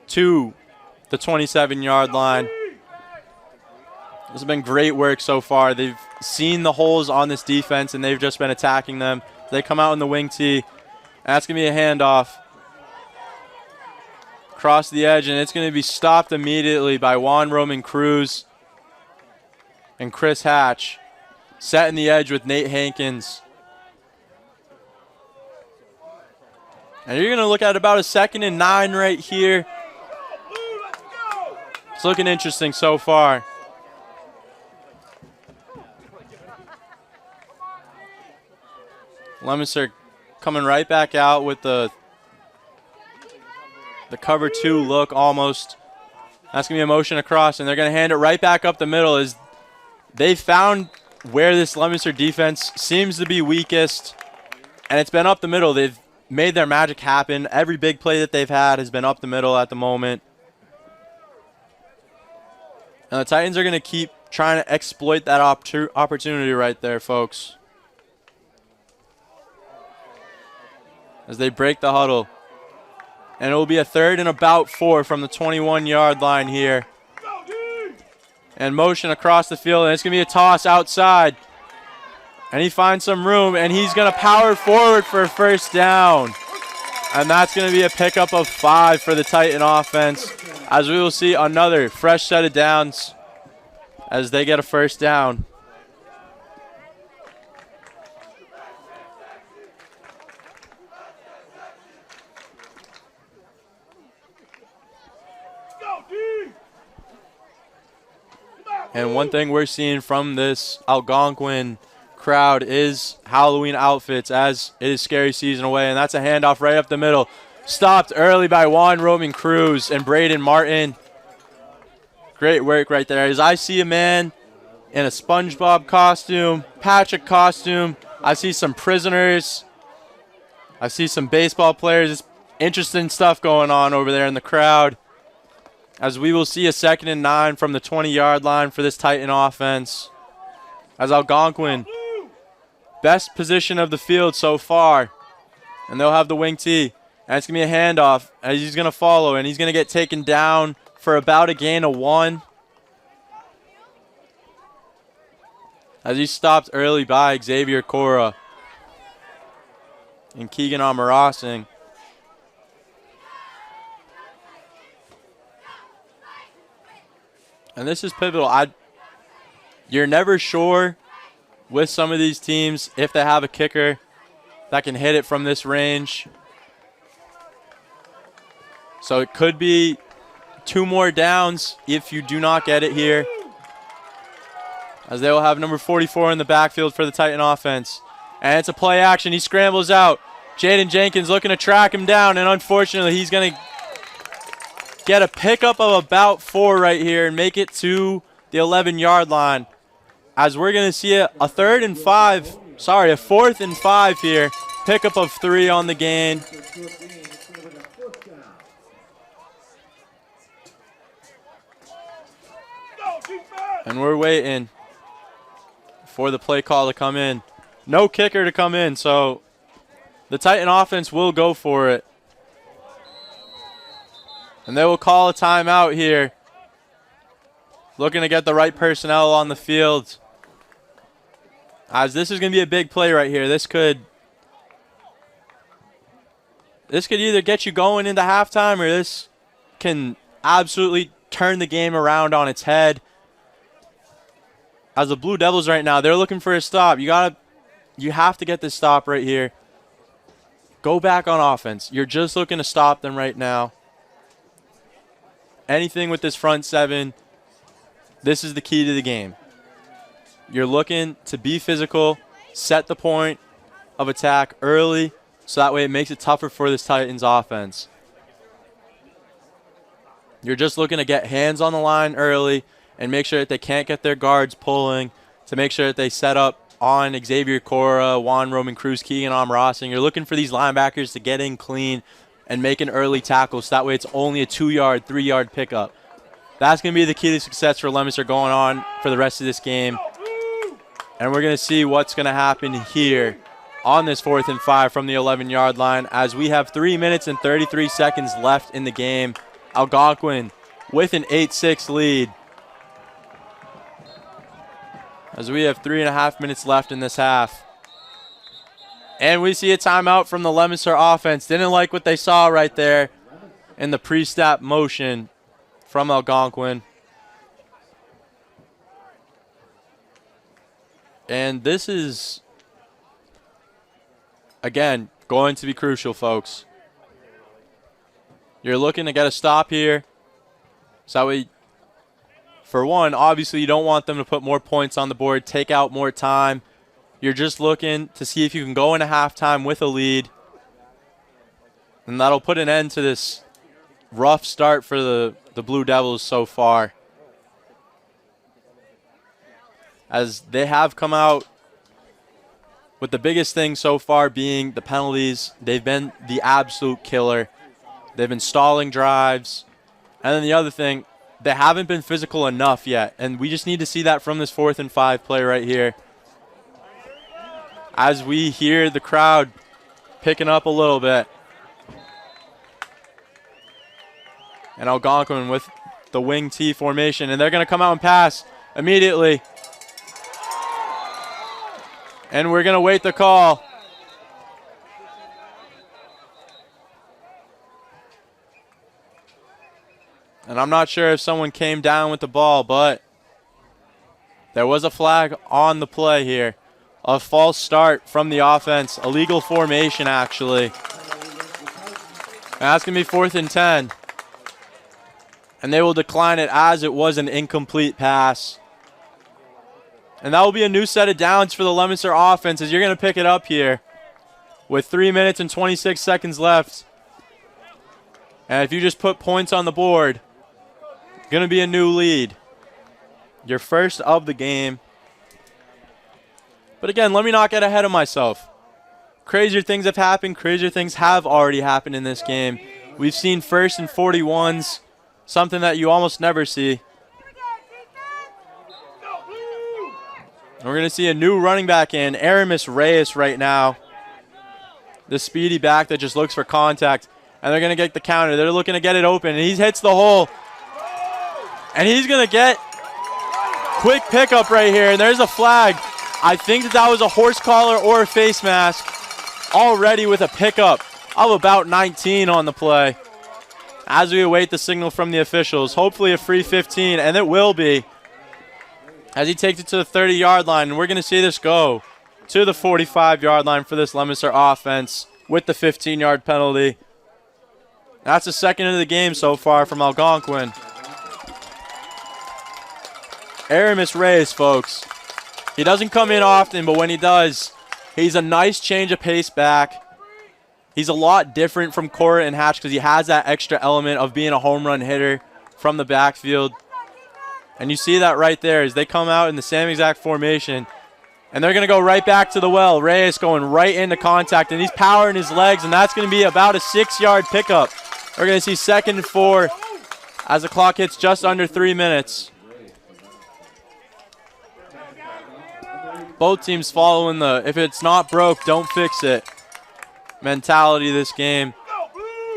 Speaker 2: to the 27-yard line. This has been great work so far. They've seen the holes on this defense, and they've just been attacking them. They come out in the wing tee. That's going to be a handoff. Across the edge, and it's going to be stopped immediately by Juan Roman Cruz and Chris Hatch. Setting the edge with Nate Hankins. And you're going to look at about a 2nd and 9 right here. It's looking interesting so far. Lemonster coming right back out with the cover 2 look almost. That's going to be a motion across, and they're going to hand it right back up the middle as they found where this Lemonster defense seems to be weakest, and it's been up the middle. They've made their magic happen. Every big play that they've had has been up the middle at the moment. And the Titans are going to keep trying to exploit that opportunity right there, folks. As they break the huddle. And it will be a 3rd and about 4 from the 21-yard line here. And motion across the field, and it's going to be a toss outside. And he finds some room, and he's going to power forward for a 1st down. And that's going to be a pickup of 5 for the Titan offense, as we will see another fresh set of downs as they get a 1st down. And one thing we're seeing from this Algonquin crowd is Halloween outfits, as it is scary season away, and that's a handoff right up the middle. Stopped early by Juan Roman Cruz and Braden Martin. Great work right there. As I see a man in a SpongeBob costume, Patrick costume, I see some prisoners, I see some baseball players. It's interesting stuff going on over there in the crowd, as we will see a 2nd and 9 from the 20-yard line for this Titan offense. As Algonquin, best position of the field so far. And they'll have the wing tee. And it's going to be a handoff as he's going to follow. And he's going to get taken down for about a gain of 1. As he's stopped early by Xavier Cora and Keegan Amarasing. And this is pivotal. You're never sure with some of these teams if they have a kicker that can hit it from this range. So it could be 2 more downs if you do not get it here, as they will have number 44 in the backfield for the Titan offense. And it's a play action. He scrambles out. Jaden Jenkins looking to track him down, and unfortunately he's going to get a pickup of about 4 right here and make it to the 11-yard line. As we're going to see a 4th and 5 here. Pickup of 3 on the gain. And we're waiting for the play call to come in. No kicker to come in, so the Titan offense will go for it. And they will call a timeout here looking to get the right personnel on the field. As this is going to be a big play right here. This could either get you going into halftime, or this can absolutely turn the game around on its head. As the Blue Devils right now, they're looking for a stop. You have to get this stop right here. Go back on offense. You're just looking to stop them right now. Anything with this front seven, this is the key to the game. You're looking to be physical, set the point of attack early, so that way it makes it tougher for this Titans offense. You're just looking to get hands on the line early and make sure that they can't get their guards pulling, to make sure that they set up on Xavier Cora, Juan Roman Cruz, Keegan Amrosing. You're looking for these linebackers to get in clean and make an early tackle, so that way it's only a 2-yard, 3-yard pickup. That's going to be the key to success for Leominster going on for the rest of this game. And we're going to see what's going to happen here on this 4th and 5 from the 11-yard line, as we have 3 minutes and 33 seconds left in the game. Algonquin with an 8-6 lead. As we have 3.5 minutes left in this half. And we see a timeout from the Leominster offense. Didn't like what they saw right there in the pre-snap motion from Algonquin. And this is, again, going to be crucial, folks. You're looking to get a stop here. So for one, obviously you don't want them to put more points on the board, take out more time. You're just looking to see if you can go into halftime with a lead. And that'll put an end to this rough start for the Blue Devils so far, as they have come out with the biggest thing so far being the penalties. They've been the absolute killer. They've been stalling drives. And then the other thing, they haven't been physical enough yet. And we just need to see that from this 4th and 5 play right here. As we hear the crowd picking up a little bit. And Algonquin with the wing T formation. And they're going to come out and pass immediately. And we're going to wait the call. And I'm not sure if someone came down with the ball, but there was a flag on the play here. A false start from the offense. Illegal formation, actually. And that's going to be 4th and 10. And they will decline it as it was an incomplete pass. And that will be a new set of downs for the Leominster offense, as you're going to pick it up here with 3 minutes and 26 seconds left. And if you just put points on the board, going to be a new lead. Your first of the game. But again, let me not get ahead of myself. Crazier things have happened. Crazier things have already happened in this game. We've seen 1st and 41s, something that you almost never see. And we're going to see a new running back in, Aramis Reyes right now. The speedy back that just looks for contact. And they're going to get the counter. They're looking to get it open. And he hits the hole. And he's going to get quick pickup right here. And there's a flag. I think that was a horse collar or a face mask. Already with a pickup of about 19 on the play. As we await the signal from the officials. Hopefully a free 15. And it will be. As he takes it to the 30-yard line. And we're going to see this go to the 45-yard line for this Leominster offense with the 15-yard penalty. That's the second of the game so far from Algonquin. Aramis Reyes, folks. He doesn't come in often, but when he does, he's a nice change of pace back. He's a lot different from Cora and Hatch because he has that extra element of being a home run hitter from the backfield. And you see that right there as they come out in the same exact formation. And they're going to go right back to the well. Reyes going right into contact, and he's powering his legs, and that's going to be about a 6-yard pickup. We're going to see 2nd and 4 as the clock hits just under 3 minutes. Both teams following the if it's not broke, don't fix it mentality of this game.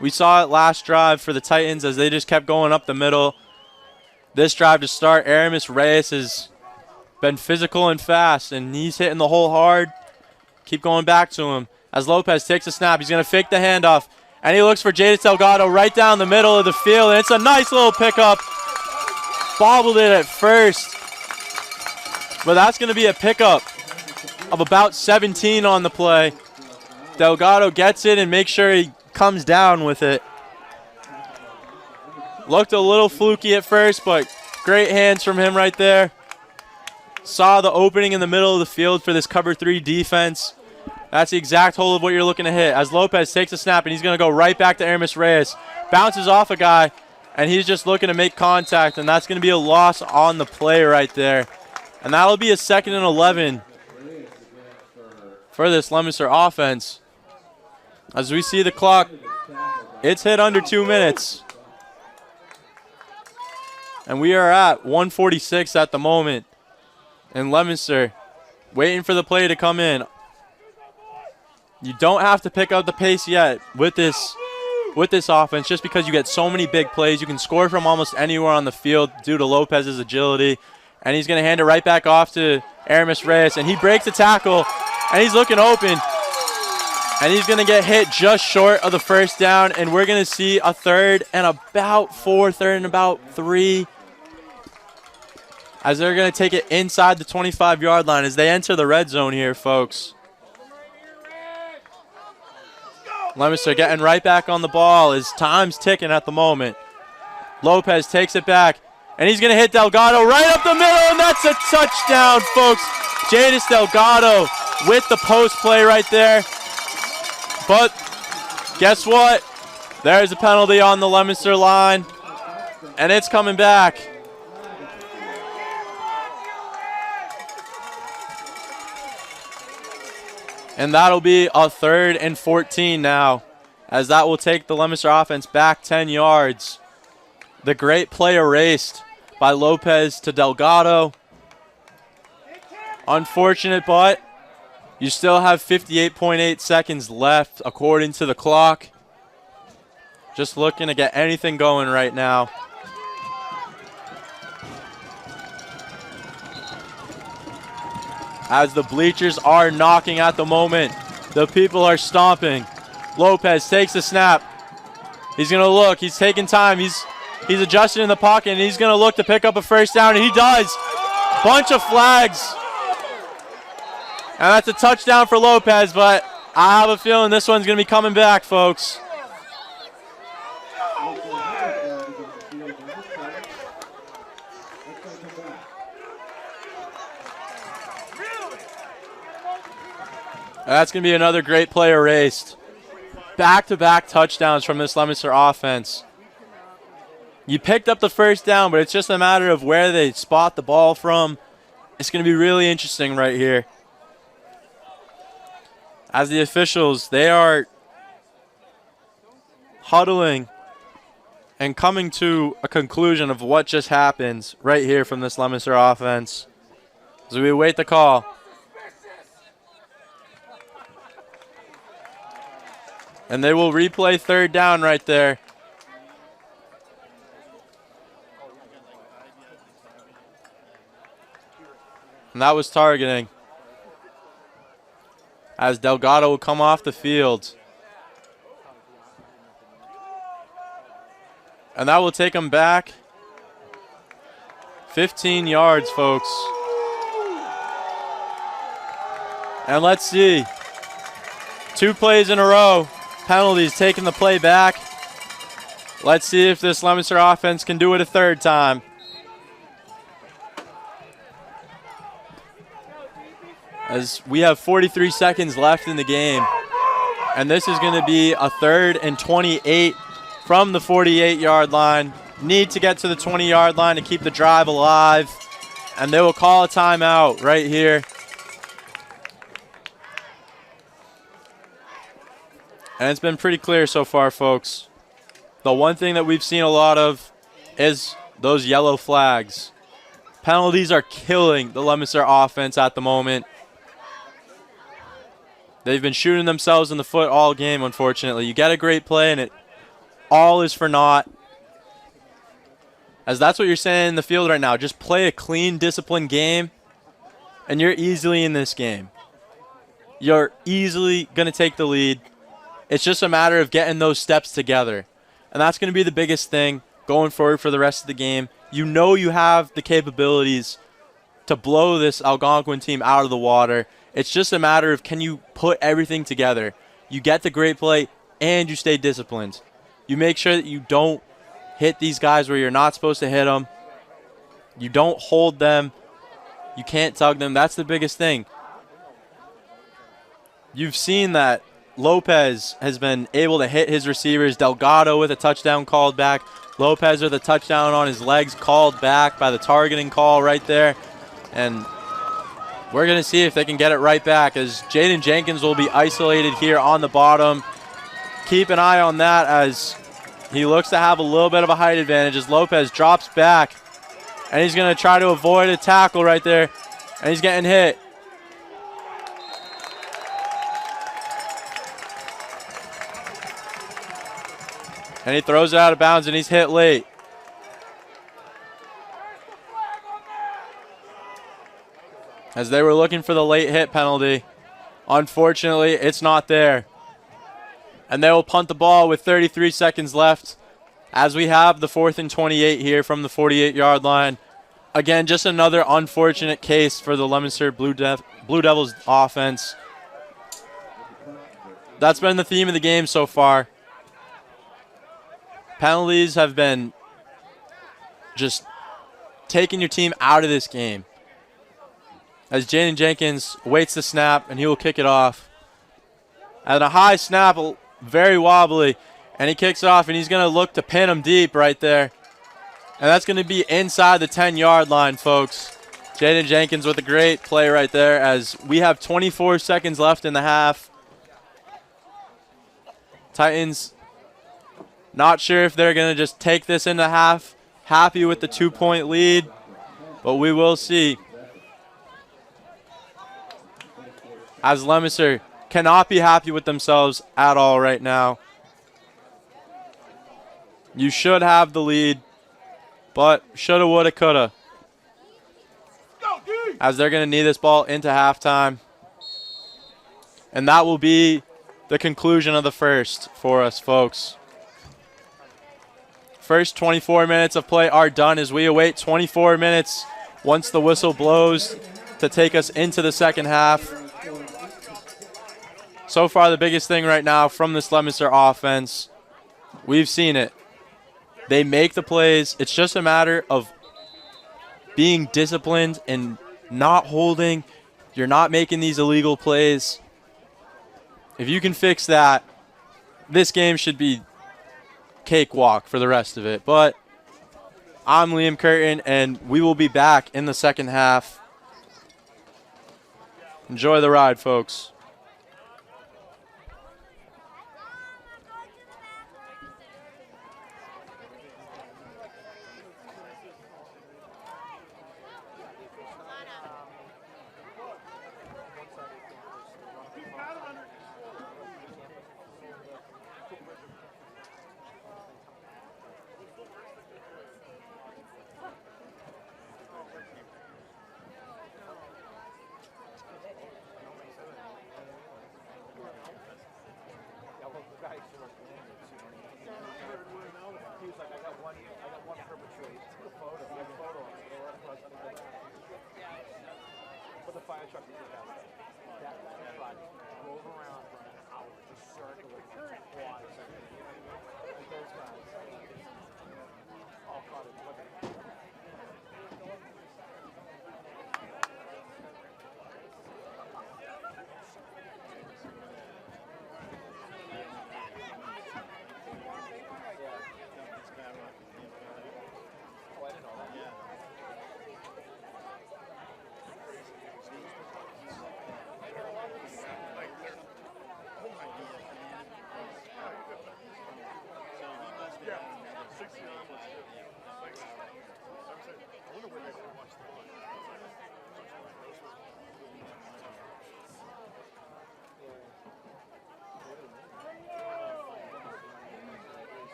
Speaker 2: We saw it last drive for the Titans as they just kept going up the middle. this drive to start. Aramis Reyes has been physical and fast, and he's hitting the hole hard. Keep going back to him. As Lopez takes a snap, he's going to fake the handoff, and he looks for Jadis Delgado right down the middle of the field, and it's a nice little pickup. Bobbled it at first, but that's going to be a pickup of about 17 on the play. Delgado gets it and makes sure he comes down with it. Looked a little fluky at first, but great hands from him right there. Saw the opening in the middle of the field for this cover 3 defense. That's the exact hole of what you're looking to hit. As Lopez takes a snap, and he's going to go right back to Aramis Reyes. Bounces off a guy, and he's just looking to make contact, and that's going to be a loss on the play right there. And that'll be a 2nd and 11 for this Leominster offense. As we see the clock, it's hit under 2 minutes. And we are at 1:46 at the moment. And Leominster waiting for the play to come in. You don't have to pick up the pace yet with this offense, just because you get so many big plays. You can score from almost anywhere on the field due to Lopez's agility. And he's going to hand it right back off to Aramis Reyes. And he breaks the tackle, and he's looking open. And he's going to get hit just short of the first down. And we're going to see a 3rd and about 4, 3rd and about 3. As they're going to take it inside the 25-yard line as they enter the red zone here, folks. Leominster getting right back on the ball as time's ticking at the moment. Lopez takes it back, and he's going to hit Delgado right up the middle, and that's a touchdown, folks. Jadis Delgado with the post play right there. But guess what? There's a penalty on the Leominster line, and it's coming back. And that'll be a 3rd and 14 now, as that will take the Leominster offense back 10 yards. The great play erased by Lopez to Delgado. Unfortunate, but you still have 58.8 seconds left according to the clock. Just looking to get anything going right now. As the bleachers are knocking at the moment, the people are stomping. Lopez takes the snap. He's going to look. He's taking time. He's adjusting in the pocket, and he's going to look to pick up a first down, and he does. Bunch of flags. And that's a touchdown for Lopez, but I have a feeling this one's going to be coming back, folks. That's going to be another great play erased. Back-to-back touchdowns from this Leominster offense. You picked up the first down, but it's just a matter of where they spot the ball from. It's going to be really interesting right here. As the officials, they are huddling and coming to a conclusion of what just happened right here from this Leominster offense. As we await the call. And they will replay 3rd down right there. And that was targeting. As Delgado will come off the field. And that will take him back 15 yards, folks. And let's see. 2 plays in a row. Penalties taking the play back. Let's see if this Leominster offense can do it a 3rd time. As we have 43 seconds left in the game. And this is going to be a 3rd and 28 from the 48-yard line. Need to get to the 20-yard line to keep the drive alive. And they will call a timeout right here. And it's been pretty clear so far, folks. The one thing that we've seen a lot of is those yellow flags. Penalties are killing the Leominster offense at the moment. They've been shooting themselves in the foot all game, unfortunately. You get a great play, and it all is for naught. as that's what you're saying in the field right now. Just play a clean, disciplined game, and you're easily in this game. You're easily going to take the lead. It's just a matter of getting those steps together. And that's going to be the biggest thing going forward for the rest of the game. You know you have the capabilities to blow this Algonquin team out of the water. It's just a matter of, can you put everything together? You get the great play and you stay disciplined. You make sure that you don't hit these guys where you're not supposed to hit them. You don't hold them. You can't tug them. That's the biggest thing. You've seen that Lopez has been able to hit his receivers. Delgado with a touchdown called back. Lopez with a touchdown on his legs called back by the targeting call right there. And we're going to see if they can get it right back, as Jaden Jenkins will be isolated here on the bottom. Keep an eye on that, as he looks to have a little bit of a height advantage as Lopez drops back. And he's going to try to avoid a tackle right there. And he's getting hit. And he throws it out of bounds, and he's hit late. As they were looking for the late hit penalty. Unfortunately, it's not there. And they will punt the ball with 33 seconds left, as we have the 4th and 28 here from the 48-yard line. Again, just another unfortunate case for the Leominster Blue Devils offense. That's been the theme of the game so far. Penalties have been just taking your team out of this game. As Jaden Jenkins waits the snap, and he will kick it off. And a high snap, very wobbly, and he kicks it off, and he's going to look to pin him deep right there. And that's going to be inside the 10-yard line, folks. Jaden Jenkins with a great play right there, as we have 24 seconds left in the half. Titans not sure if they're going to just take this into half. Happy with the 2-point lead, but we will see. As Leominster cannot be happy with themselves at all right now. You should have the lead, but shoulda, woulda, coulda. As they're going to need this ball into halftime. And that will be the conclusion of the first for us, folks. First 24 minutes of play are done, as we await 24 minutes once the whistle blows to take us into the second half. So far, the biggest thing right now from this Leominster offense, we've seen it. They make the plays. It's just a matter of being disciplined and not holding. You're not making these illegal plays. If you can fix that, this game should be cakewalk for the rest of it. But I'm Liam Curtin, and we will be back in the second half. Enjoy the ride, folks.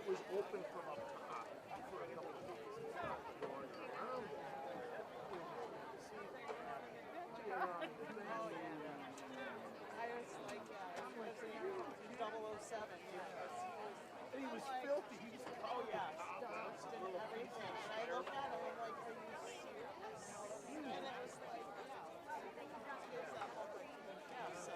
Speaker 4: it was open from up top for a couple of days. Going around it.
Speaker 5: Oh, yeah. I was like, it was 007.
Speaker 4: And he was filthy. He was
Speaker 5: Oh, yeah. Dust and everything. And I looked at him and I'm like, are you serious? And it was like, kids that whole like, yeah, so.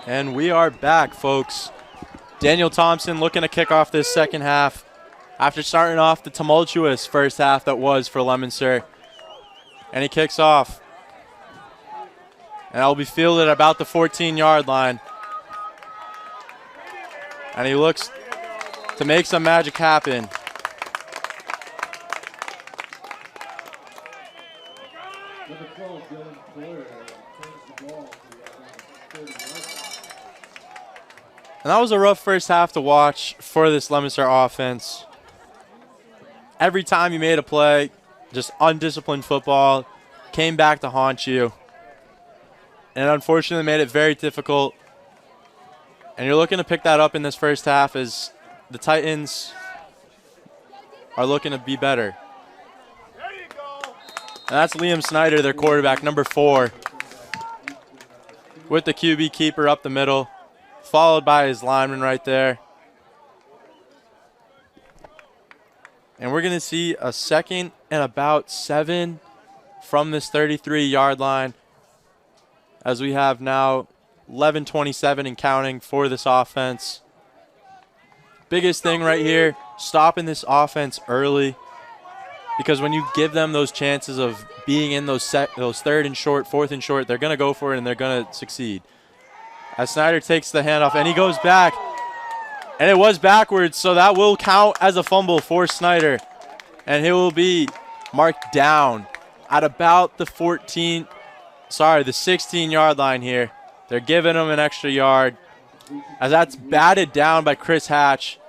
Speaker 2: And we are back, folks. Daniel Thompson looking to kick off this second half after starting off the tumultuous first half that was for Leominster. And he kicks off. And it'll be fielded about the 14-yard line. And he looks to make some magic happen.
Speaker 3: Number 12, Dylan Boyer, turns the ball to the 30-yard line.
Speaker 2: And that was a rough first half to watch for this Leominster offense. Every time you made a play, just undisciplined football came back to haunt you. And unfortunately made it very difficult. And you're looking to pick that up in this first half as the Titans are looking to be better. And that's Liam Snyder, their quarterback, number 4, with the QB keeper up the middle, followed by his lineman right there. And we're going to see a 2nd and about 7 from this 33-yard line, as we have now 11:27 and counting for this offense. Biggest thing right here, stopping this offense early, because when you give them those chances of being in those 3rd and short, 4th and short, they're going to go for it and they're going to succeed. As Snyder takes the handoff and he goes back, and it was backwards, so that will count as a fumble for Snyder, and he will be marked down at about the 16-yard line here. They're giving him an extra yard as that's batted down by Chris Hatch,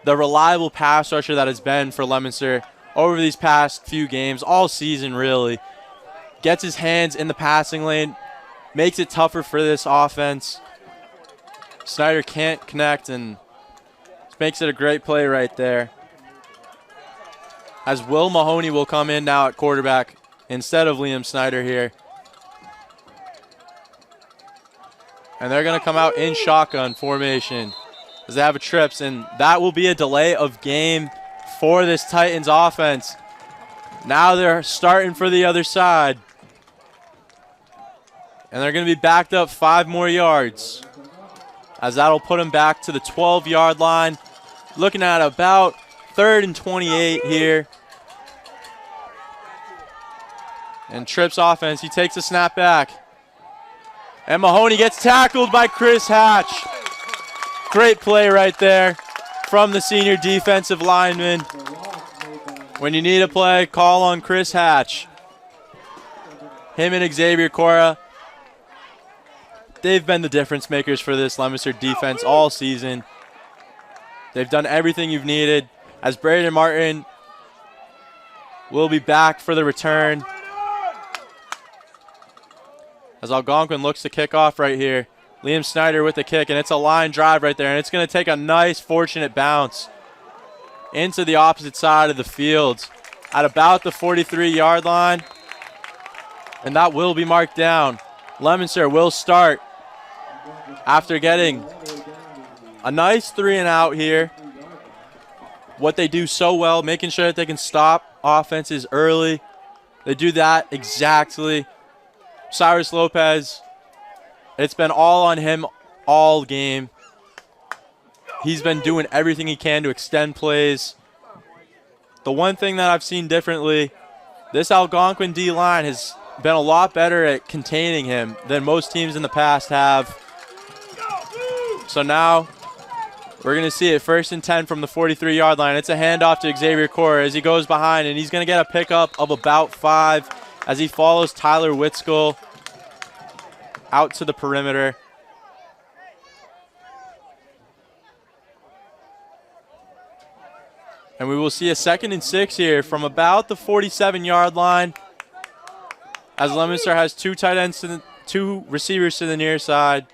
Speaker 2: the reliable pass rusher that has been for Leominster over these past few games, all season really. Gets his hands in the passing lane, makes it tougher for this offense. Snyder can't connect, and makes it a great play right there. As Will Mahoney will come in now at quarterback instead of Liam Snyder here. And they're going to come out in shotgun formation as they have a trips, and that will be a delay of game for this Titans offense. Now they're starting for the other side. And they're going to be backed up 5 more yards, as that'll put them back to the 12-yard line. Looking at about 3rd and 28 here. And Tripp's offense, he takes a snap back. And Mahoney gets tackled by Chris Hatch. Great play right there from the senior defensive lineman. When you need a play, call on Chris Hatch. Him and Xavier Cora, they've been the difference makers for this Leominster defense all season. They've done everything you've needed, as Braden Martin will be back for the return. As Algonquin looks to kick off right here. Liam Snyder with the kick, and it's a line drive right there, and it's going to take a nice, fortunate bounce into the opposite side of the field at about the 43-yard line, and that will be marked down. Leominster will start after getting a nice 3-and-out here. What they do so well, making sure that they can stop offenses early. They do that exactly. Cyrus Lopez, it's been all on him all game. He's been doing everything he can to extend plays. The one thing that I've seen differently, this Algonquin D-line has been a lot better at containing him than most teams in the past have. So now we're going to see it 1st and 10 from the 43-yard line. It's a handoff to Xavier Cora as he goes behind, and he's going to get a pickup of about 5 as he follows Tyler Whitskill out to the perimeter. And we will see a 2nd and 6 here from about the 47-yard line, as Leominster has 2 tight ends to two receivers to the near side.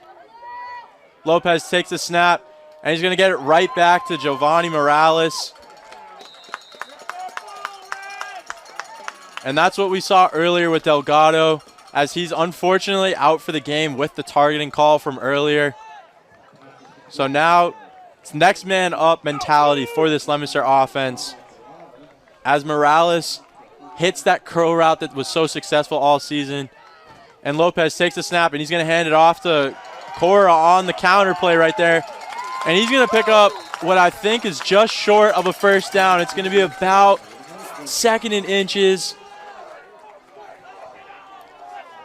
Speaker 2: Lopez takes the snap, and he's going to get it right back to Giovanni Morales. And that's what we saw earlier with Delgado, as he's unfortunately out for the game with the targeting call from earlier. So now it's next man up mentality for this Leominster offense, as Morales hits that curl route that was so successful all season. And Lopez takes the snap, and he's going to hand it off to Cora on the counter play right there. And he's going to pick up what I think is just short of a first down. It's going to be about 2nd and inches.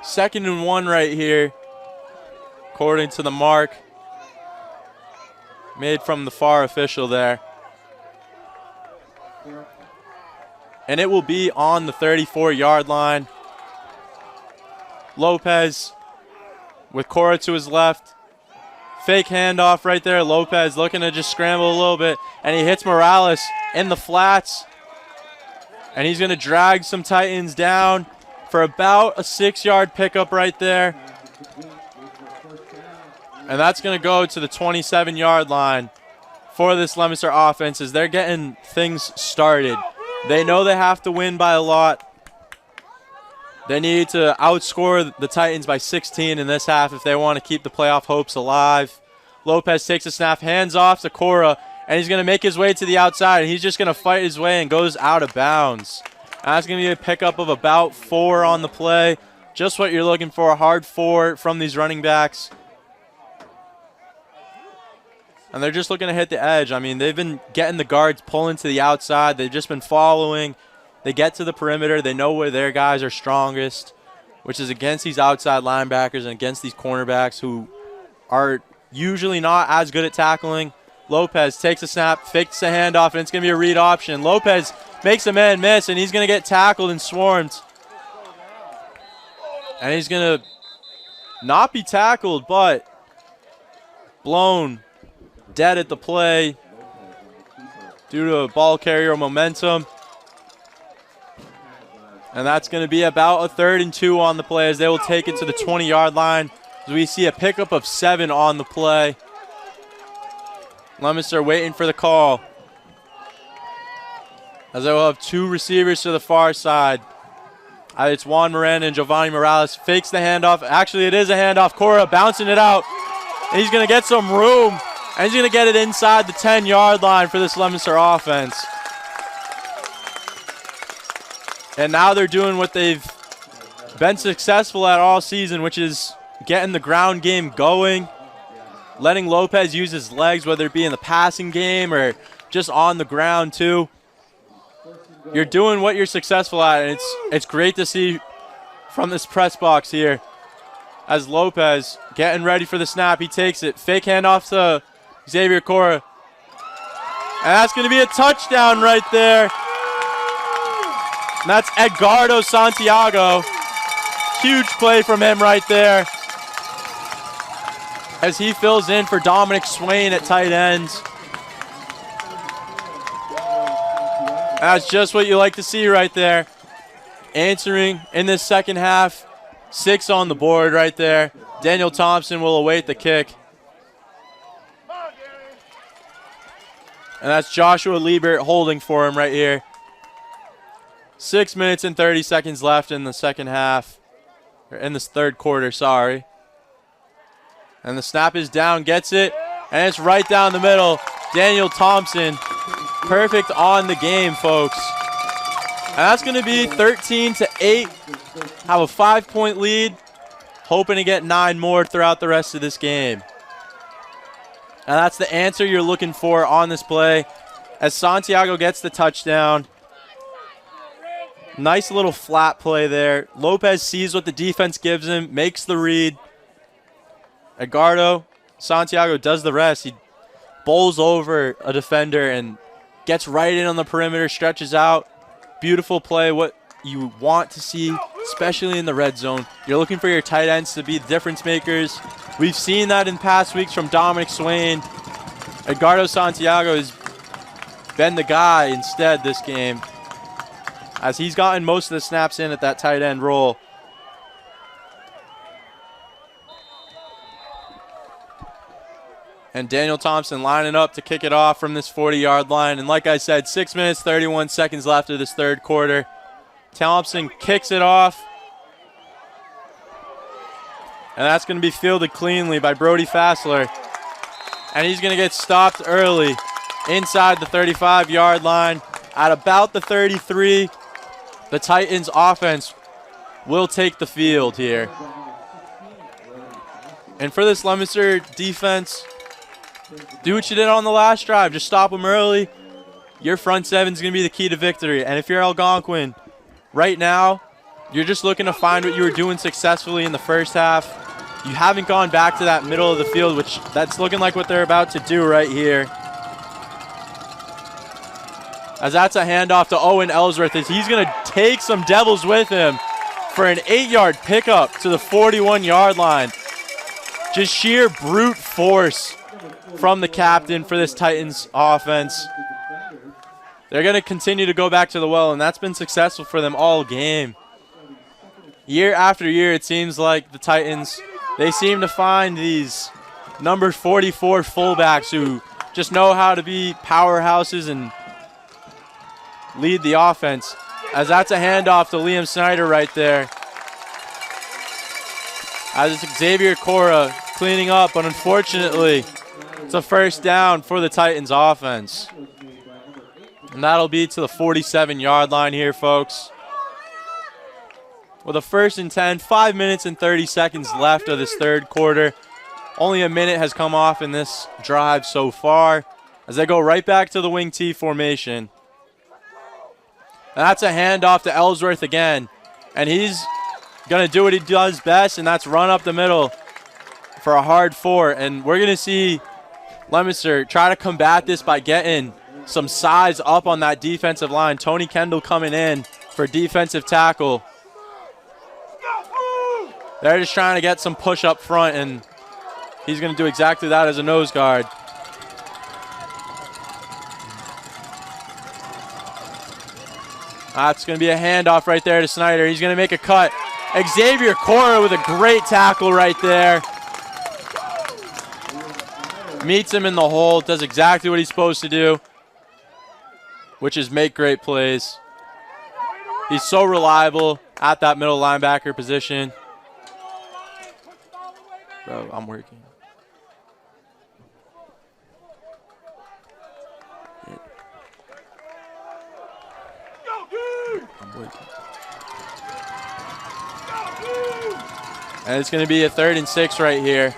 Speaker 2: 2nd and 1 right here, according to the mark made from the far official there. And it will be on the 34-yard line. Lopez with Cora to his left. Fake handoff right there. Lopez looking to just scramble a little bit. And he hits Morales in the flats. And he's going to drag some Titans down for about a 6-yard pickup right there. And that's going to go to the 27-yard line for this Leominster offense as they're getting things started. They know they have to win by a lot. They need to outscore the Titans by 16 in this half if they want to keep the playoff hopes alive. Lopez takes a snap, hands off to Cora, and he's going to make his way to the outside, and he's just going to fight his way and goes out of bounds. And that's going to be a pickup of about 4 on the play. Just what you're looking for, a hard 4 from these running backs. And they're just looking to hit the edge. I mean, they've been getting the guards pulling to the outside. They've just been following. They get to the perimeter. They know where their guys are strongest, which is against these outside linebackers and against these cornerbacks who are usually not as good at tackling. Lopez takes a snap, fakes a handoff, and it's going to be a read option. Lopez makes a man miss, and he's going to get tackled and swarmed. And he's going to not be tackled, but blown dead at the play due to ball carrier momentum. And that's going to be about a 3rd and 2 on the play as they will take it to the 20-yard line. As we see a pickup of 7 on the play. Leominster waiting for the call. As they will have 2 receivers to the far side. It's Juan Miranda and Giovanni Morales. Fakes the handoff. Actually, it is a handoff. Cora bouncing it out. And he's going to get some room. And he's going to get it inside the 10-yard line for this Leominster offense. And now they're doing what they've been successful at all season, which is getting the ground game going, letting Lopez use his legs, whether it be in the passing game or just on the ground too. You're doing what you're successful at, and it's great to see from this press box here as Lopez getting ready for the snap. He takes it. Fake handoff to Xavier Cora. And that's going to be a touchdown right there. And that's Edgardo Santiago. Huge play from him right there as he fills in for Dominic Swain at tight end. That's just what you like to see right there. Answering in this second half. 6 on the board right there. Daniel Thompson will await the kick. And that's Joshua Liebert holding for him right here. 6 minutes and 30 seconds left in the second half. Or in this third quarter, sorry. And the snap is down, gets it, and it's right down the middle. Daniel Thompson, perfect on the game, folks. And that's going to be 13-8. Have a 5-point lead. Hoping to get 9 more throughout the rest of this game. And that's the answer you're looking for on this play. As Santiago gets the touchdown. Nice little flat play there. Lopez sees what the defense gives him, makes the read. Edgardo Santiago does the rest. He bowls over a defender and gets right in on the perimeter, stretches out. Beautiful play, what you want to see, especially in the red zone. You're looking for your tight ends to be the difference makers. We've seen that in past weeks from Dominic Swain. Edgardo Santiago has been the guy instead this game, as he's gotten most of the snaps in at that tight end role. And Daniel Thompson lining up to kick it off from this 40-yard line. And like I said, 6 minutes, 31 seconds left of this third quarter. Thompson kicks it off. And that's going to be fielded cleanly by Brody Fassler. And he's going to get stopped early inside the 35-yard line at about the 33. The Titans offense will take the field here. And for this Leominster defense, do what you did on the last drive. Just stop them early. Your front seven is going to be the key to victory. And if you're Algonquin, right now, you're just looking to find what you were doing successfully in the first half. You haven't gone back to that middle of the field, which that's looking like what they're about to do right here. As that's a handoff to Owen Ellsworth, as he's going to take some Devils with him for an 8-yard pickup to the 41-yard line. Just sheer brute force from the captain for this Titans offense. They're going to continue to go back to the well, and that's been successful for them all game. Year after year, it seems like the Titans, they seem to find these number 44 fullbacks who just know how to be powerhouses and lead the offense. As that's a handoff to Liam Snyder right there. As it's Xavier Cora cleaning up, but unfortunately, it's a first down for the Titans offense. And that'll be to the 47-yard line here, folks. With a 1st and 10, 5 minutes and 30 seconds left of this third quarter. Only a minute has come off in this drive so far as they go right back to the wing T formation. And that's a handoff to Ellsworth again. And he's going to do what he does best, and that's run up the middle for a hard 4. And we're going to see Leominster try to combat this by getting some size up on that defensive line. Tony Kendall coming in for defensive tackle. They're just trying to get some push up front, and he's going to do exactly that as a nose guard. That's going to be a handoff right there to Snyder. He's going to make a cut. Xavier Cora with a great tackle right there. Meets him in the hole, does exactly what he's supposed to do, which is make great plays. He's so reliable at that middle linebacker position. Bro, I'm working. I'm working. And it's going to be a 3rd and 6 right here.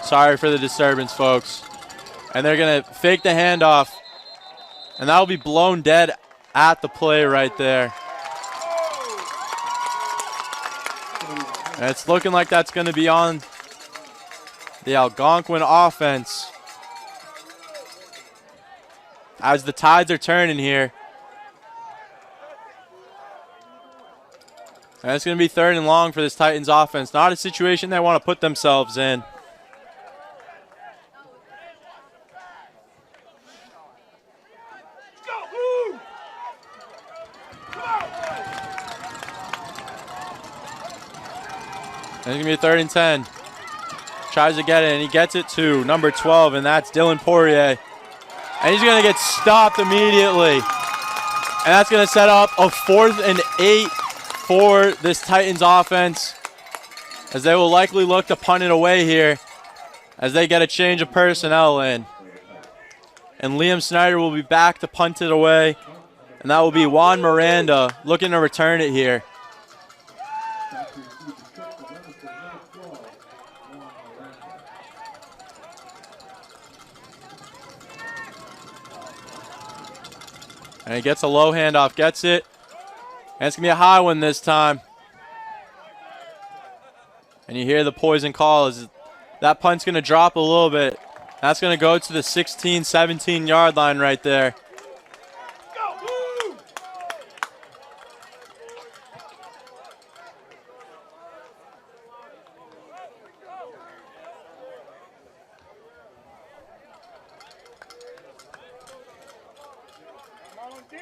Speaker 2: Sorry for the disturbance, folks. And they're going to fake the handoff. And that will be blown dead at the play right there. And it's looking like that's going to be on the Algonquin offense. As the tides are turning here. And it's going to be 3rd and long for this Titans offense. Not a situation they want to put themselves in. And it's going to be a 3rd and 10. Tries to get it, and he gets it to number 12, and that's Dylan Poirier. And he's going to get stopped immediately. And that's going to set up a 4th and 8 for this Titans offense, as they will likely look to punt it away here as they get a change of personnel in. And Liam Snyder will be back to punt it away, and that will be Juan Miranda looking to return it here. And he gets a low handoff, gets it. And it's going to be a high one this time. And you hear the poison call as that punt's going to drop a little bit. That's going to go to the 16, 17-yard line right there.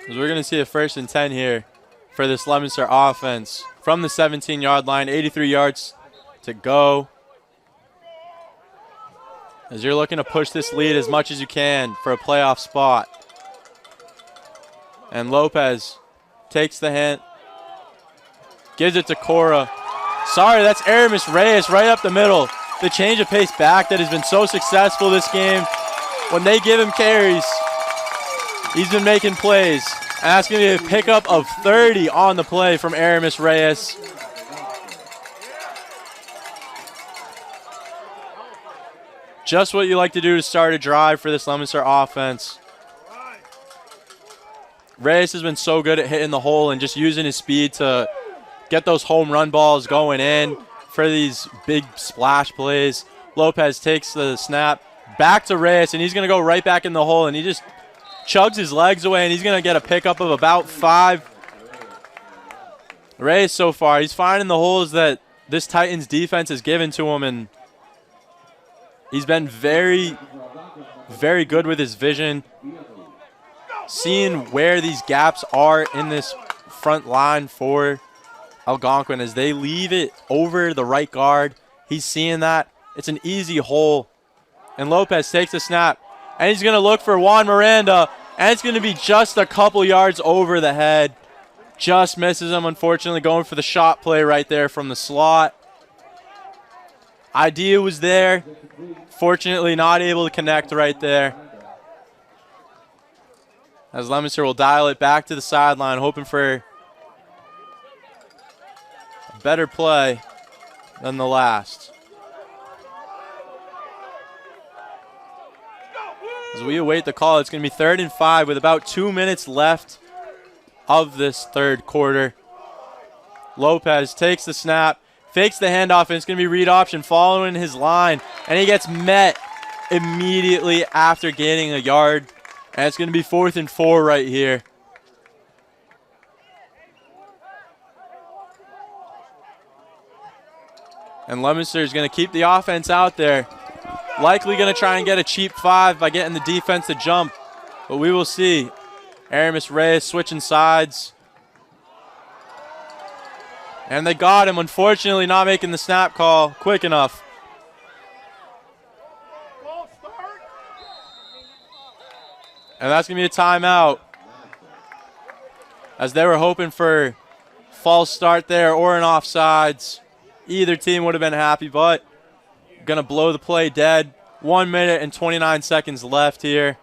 Speaker 2: As we're going to see a 1st and 10 here for this Leominster offense from the 17-yard line, 83 yards to go. As you're looking to push this lead as much as you can for a playoff spot. And Lopez takes the hint, gives it to Cora. Sorry, that's Aramis Reyes right up the middle. The change of pace back that has been so successful this game. When they give him carries, he's been making plays. And that's going to be a pickup of 30 on the play from Aramis Reyes. Just what you like to do to start a drive for this Leominster offense. Reyes has been so good at hitting the hole and just using his speed to get those home run balls going in for these big splash plays. Lopez takes the snap back to Reyes, and he's going to go right back in the hole, and he just chugs his legs away, and he's going to get a pickup of about 5. Reyes so far, he's finding the holes that this Titans defense has given to him, and he's been very, very good with his vision, seeing where these gaps are in this front line for Algonquin as they leave it over the right guard. He's seeing that. It's an easy hole. And Lopez takes the snap, and he's going to look for Juan Miranda, and it's going to be just a couple yards over the head. Just misses him, unfortunately, going for the shot play right there from the slot. Idea was there. Fortunately, not able to connect right there. As Leominster will dial it back to the sideline, hoping for a better play than the last. As we await the call, it's going to be 3rd and 5 with about 2 minutes left of this third quarter. Lopez takes the snap, fakes the handoff, and it's going to be read option following his line, and he gets met immediately after gaining a yard, and it's going to be 4th and 4 right here. And Leominster is going to keep the offense out there. Likely going to try and get a cheap 5 by getting the defense to jump, but we will see. Aramis Reyes switching sides. And they got him, unfortunately not making the snap call quick enough. And that's going to be a timeout, as they were hoping for false start there or an offsides. Either team would have been happy, but going to blow the play dead. 1 minute and 29 seconds left here.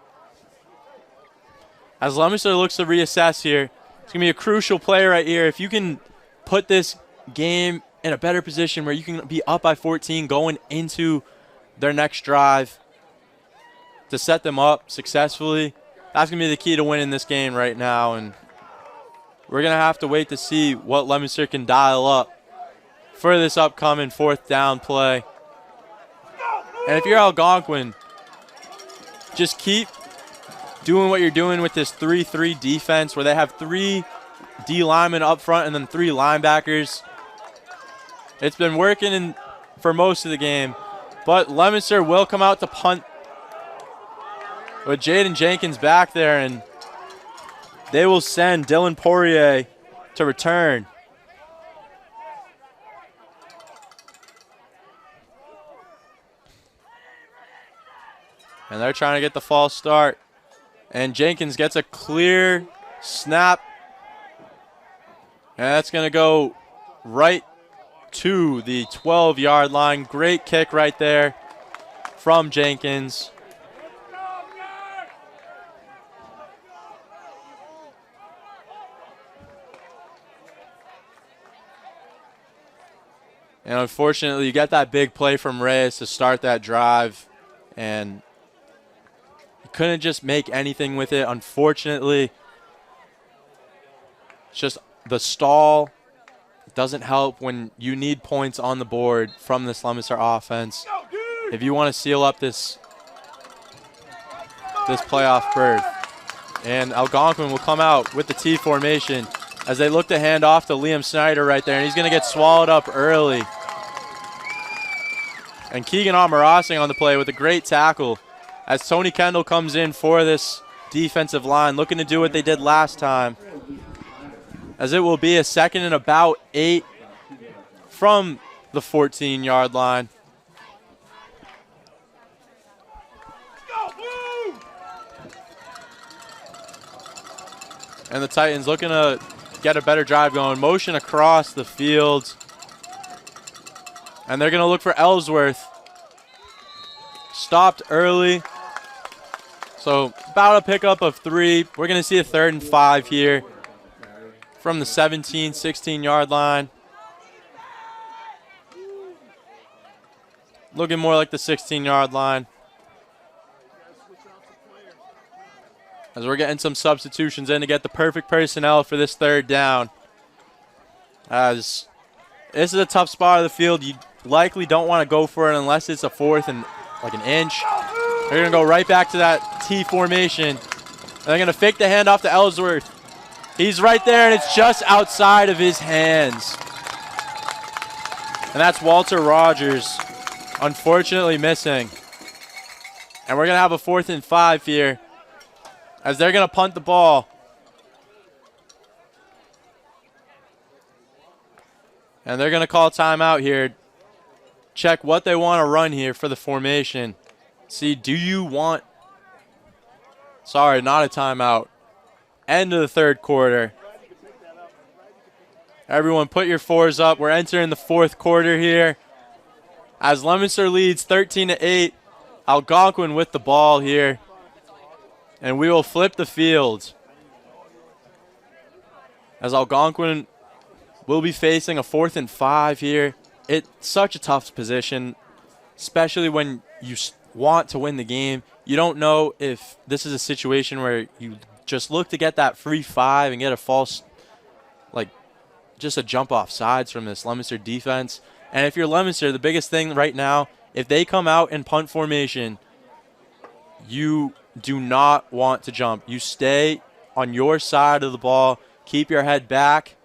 Speaker 2: As Leominster looks to reassess here, it's going to be a crucial play right here. If you can put this game in a better position where you can be up by 14 going into their next drive to set them up successfully, that's going to be the key to winning this game right now. And we're going to have to wait to see what Leominster can dial up for this upcoming 4th down play. And if you're Algonquin, just keep doing what you're doing with this 3-3 defense where they have 3 D linemen up front and then 3 linebackers. It's been working for most of the game, but Leominster will come out to punt with Jaden Jenkins back there, and they will send Dylan Poirier to return. And they're trying to get the false start. And Jenkins gets a clear snap. And that's going to go right to the 12-yard line. Great kick right there from Jenkins. And unfortunately, you got that big play from Reyes to start that drive. And couldn't just make anything with it, unfortunately. It's just the stall doesn't help when you need points on the board from this Leominster offense if you want to seal up this playoff berth. And Algonquin will come out with the T formation as they look to hand off to Liam Snyder right there, and he's going to get swallowed up early. And Keegan Amarasing on the play with a great tackle as Tony Kendall comes in for this defensive line, looking to do what they did last time, as it will be a 2nd and about 8 from the 14-yard line. And the Titans looking to get a better drive going. Motion across the field. And they're going to look for Ellsworth. Stopped early. So about a pickup of 3. We're going to see a 3rd and 5 here from the 17, 16-yard line. Looking more like the 16-yard line. as we're getting some substitutions in to get the perfect personnel for this third down. As this is a tough spot of the field, you likely don't want to go for it unless it's a 4th and like an inch. They're going to go right back to that T formation. And they're going to fake the handoff to Ellsworth. He's right there, and it's just outside of his hands. And that's Walter Rogers, unfortunately missing. And we're going to have a 4th and 5 here, as they're going to punt the ball. And they're going to call timeout here. Check what they want to run here for the formation. See, do you want... Sorry, not a timeout. End of the third quarter. Everyone put your 4s up. We're entering the fourth quarter here. As Leominster leads 13-8. Algonquin with the ball here. And we will flip the field. As Algonquin will be facing a 4th and 5 here. It's such a tough position, especially when you want to win the game. You don't know if this is a situation where you just look to get that free 5 and get a false, like, just a jump off sides from this Leominster defense. And if you're Leominster, the biggest thing right now, if they come out in punt formation, you do not want to jump. You stay on your side of the ball, keep your head back.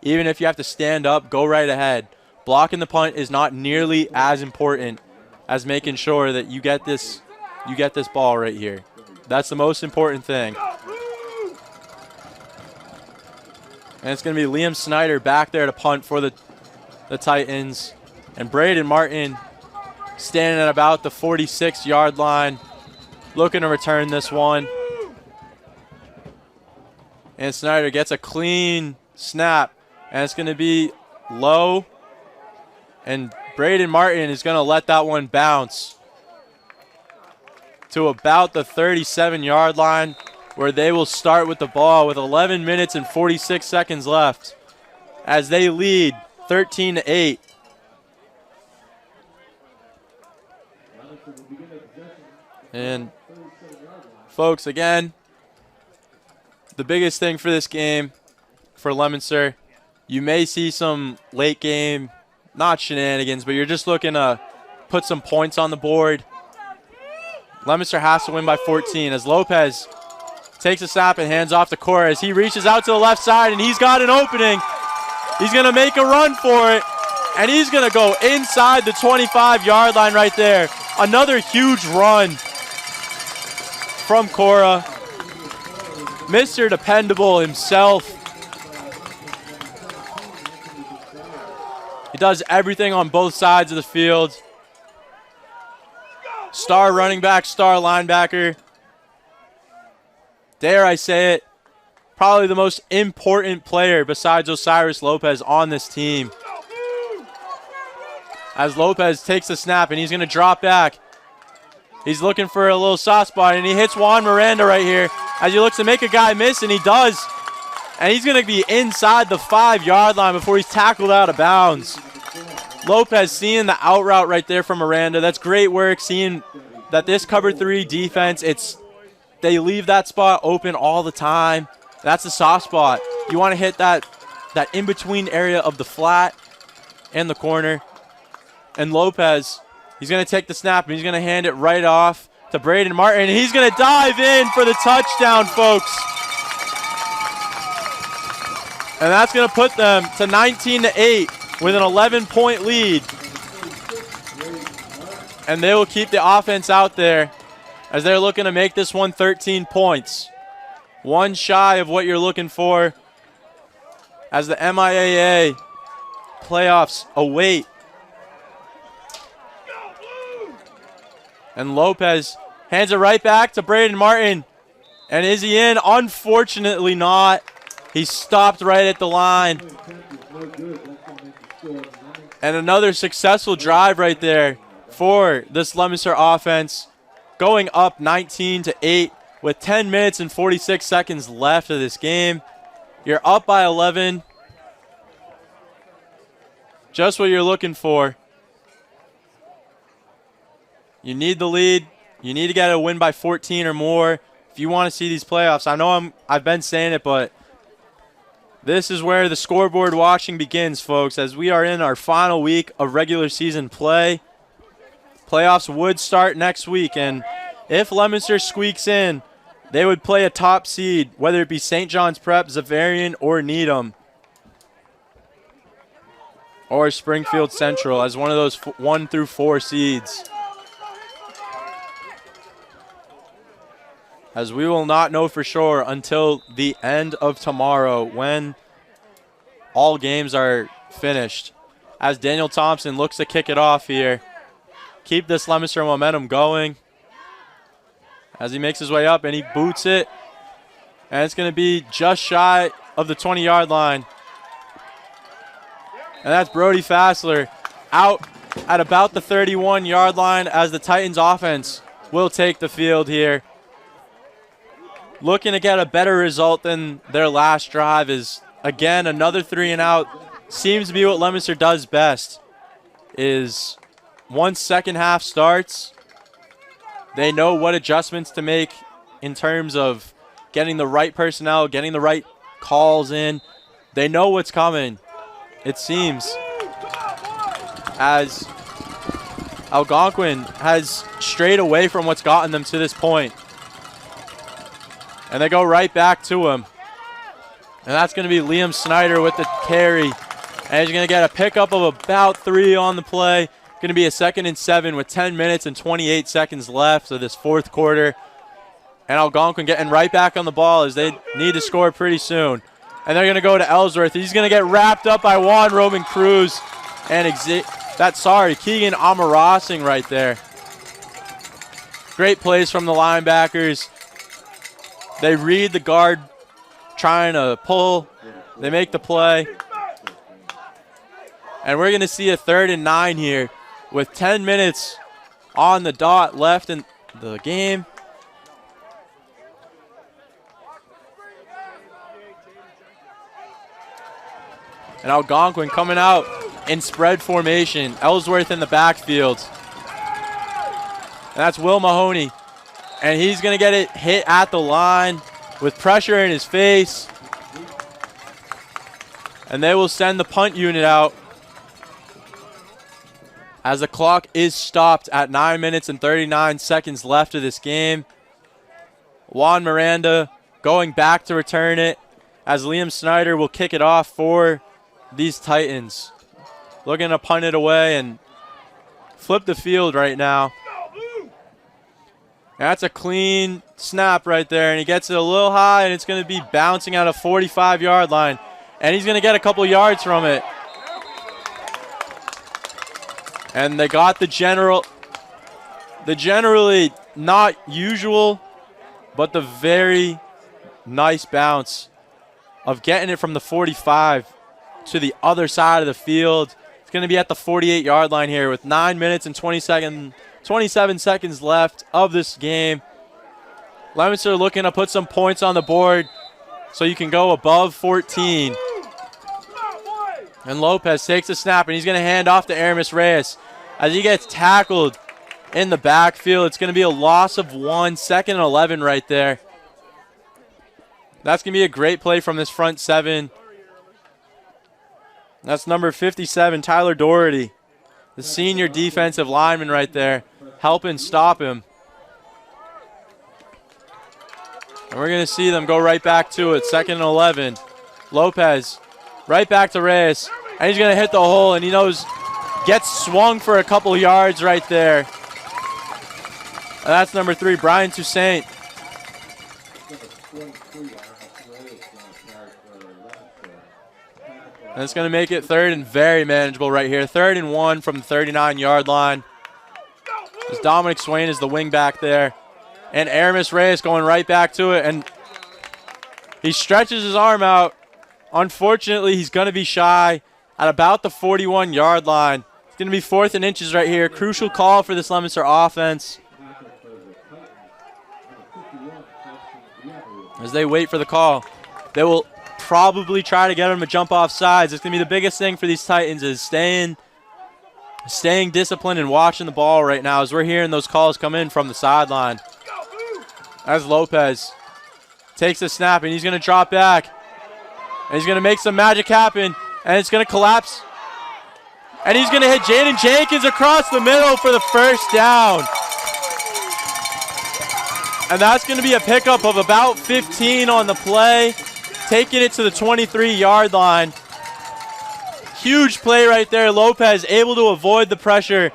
Speaker 2: Even if you have to stand up, go right ahead. Blocking the punt is not nearly as important as making sure that you get this ball right here. That's the most important thing. And it's going to be Liam Snyder back there to punt for the Titans. And Braden Martin standing at about the 46-yard line, looking to return this one. And Snyder gets a clean snap. And it's going to be low. And Braden Martin is going to let that one bounce to about the 37-yard line, where they will start with the ball with 11 minutes and 46 seconds left as they lead 13-8. And folks, again, the biggest thing for this game for Leominster, you may see some late game, not shenanigans, but you're just looking to put some points on the board. Leominster has to win by 14 as Lopez takes a snap and hands off to Cora as he reaches out to the left side, and he's got an opening. He's going to make a run for it, and he's going to go inside the 25-yard line right there. Another huge run from Cora. Mr. Dependable himself. He does everything on both sides of the field. Star running back, star linebacker. Dare I say it, probably the most important player besides Osiris Lopez on this team. As Lopez takes the snap and he's going to drop back. He's looking for a little soft spot, and he hits Juan Miranda right here as he looks to make a guy miss, and he does. And he's going to be inside the 5-yard line before he's tackled out of bounds. Lopez seeing the out route right there from Miranda. That's great work, seeing that this cover 3 defense, they leave that spot open all the time. That's the soft spot. You want to hit that in-between area of the flat and the corner. And Lopez, he's going to take the snap, and he's going to hand it right off to Braden Martin. And he's going to dive in for the touchdown, folks. And that's going to put them to 19-8 with an 11-point lead. And they will keep the offense out there as they're looking to make this one 13 points. One shy of what you're looking for as the MIAA playoffs await. And Lopez hands it right back to Braden Martin. And is he in? Unfortunately not. He stopped right at the line. And another successful drive right there for this Leominster offense, going up 19-8 with 10 minutes and 46 seconds left of this game. You're up by 11. Just what you're looking for. You need the lead. You need to get a win by 14 or more. If if you want to see these playoffs, I know I've been saying it, but this is where the scoreboard watching begins, folks, as we are in our final week of regular season play. Playoffs would start next week, and if Leominster squeaks in, they would play a top seed, whether it be St. John's Prep, Xaverian, or Needham, or Springfield Central as one of those 1 through 4 seeds. As we will not know for sure until the end of tomorrow when all games are finished. As Daniel Thompson looks to kick it off here, keep this Leominster momentum going. As he makes his way up and he boots it. And it's going to be just shy of the 20-yard line. And that's Brody Fassler out at about the 31-yard line as the Titans offense will take the field here. Looking to get a better result than their last drive is, again, another 3 and out. Seems to be what Leominster does best, is once second half starts, they know what adjustments to make in terms of getting the right personnel, getting the right calls in. They know what's coming, it seems, as Algonquin has strayed away from what's gotten them to this point. And they go right back to him. And that's going to be Liam Snyder with the carry. And he's going to get a pickup of about 3 on the play. Going to be a 2nd and 7 with 10 minutes and 28 seconds left of this fourth quarter. And Algonquin getting right back on the ball as they need to score pretty soon. And they're going to go to Ellsworth. He's going to get wrapped up by Juan Roman Cruz. And Keegan Amarosing right there. Great plays from the linebackers. They read the guard trying to pull. They make the play. And we're going to see a 3rd and 9 here with 10 minutes on the dot left in the game. And Algonquin coming out in spread formation. Ellsworth in the backfield. And that's Will Mahoney. And he's going to get it hit at the line with pressure in his face. And they will send the punt unit out as the clock is stopped at 9 minutes and 39 seconds left of this game. Juan Miranda going back to return it as Liam Snyder will kick it off for these Titans. Looking to punt it away and flip the field right now. That's a clean snap right there, and he gets it a little high, and it's going to be bouncing out a 45-yard line. And he's going to get a couple yards from it. And they got the generally not usual, but the very nice bounce of getting it from the 45 to the other side of the field. It's going to be at the 48-yard line here with 9 minutes and 27 seconds left of this game. Leominster looking to put some points on the board so you can go above 14. And Lopez takes a snap, and he's going to hand off to Aramis Reyes. As he gets tackled in the backfield, it's going to be a loss of 1, 2nd and 11 right there. That's going to be a great play from this front 7. That's number 57, Tyler Doherty, the senior defensive lineman right there, helping stop him. And we're going to see them go right back to it, 2nd and 11. Lopez right back to Reyes, and he's going to hit the hole, and he knows, gets swung for a couple yards right there. And that's number 3, Brian Toussaint. And it's going to make it 3rd and very manageable right here. 3rd and 1 from the 39-yard line. As Dominic Swain is the wing back there. And Aramis Reyes going right back to it. And he stretches his arm out. Unfortunately, he's going to be shy at about the 41-yard line. It's going to be 4th and inches right here. Crucial call for this Leominster offense as they wait for the call. They will probably try to get him to jump off sides. It's going to be the biggest thing for these Titans is staying disciplined and watching the ball right now as we're hearing those calls come in from the sideline. As Lopez takes the snap, and he's going to drop back. And he's going to make some magic happen, and it's going to collapse. And he's going to hit Jaden Jenkins across the middle for the first down. And that's going to be a pickup of about 15 on the play, taking it to the 23-yard line. Huge play right there. Lopez able to avoid the pressure,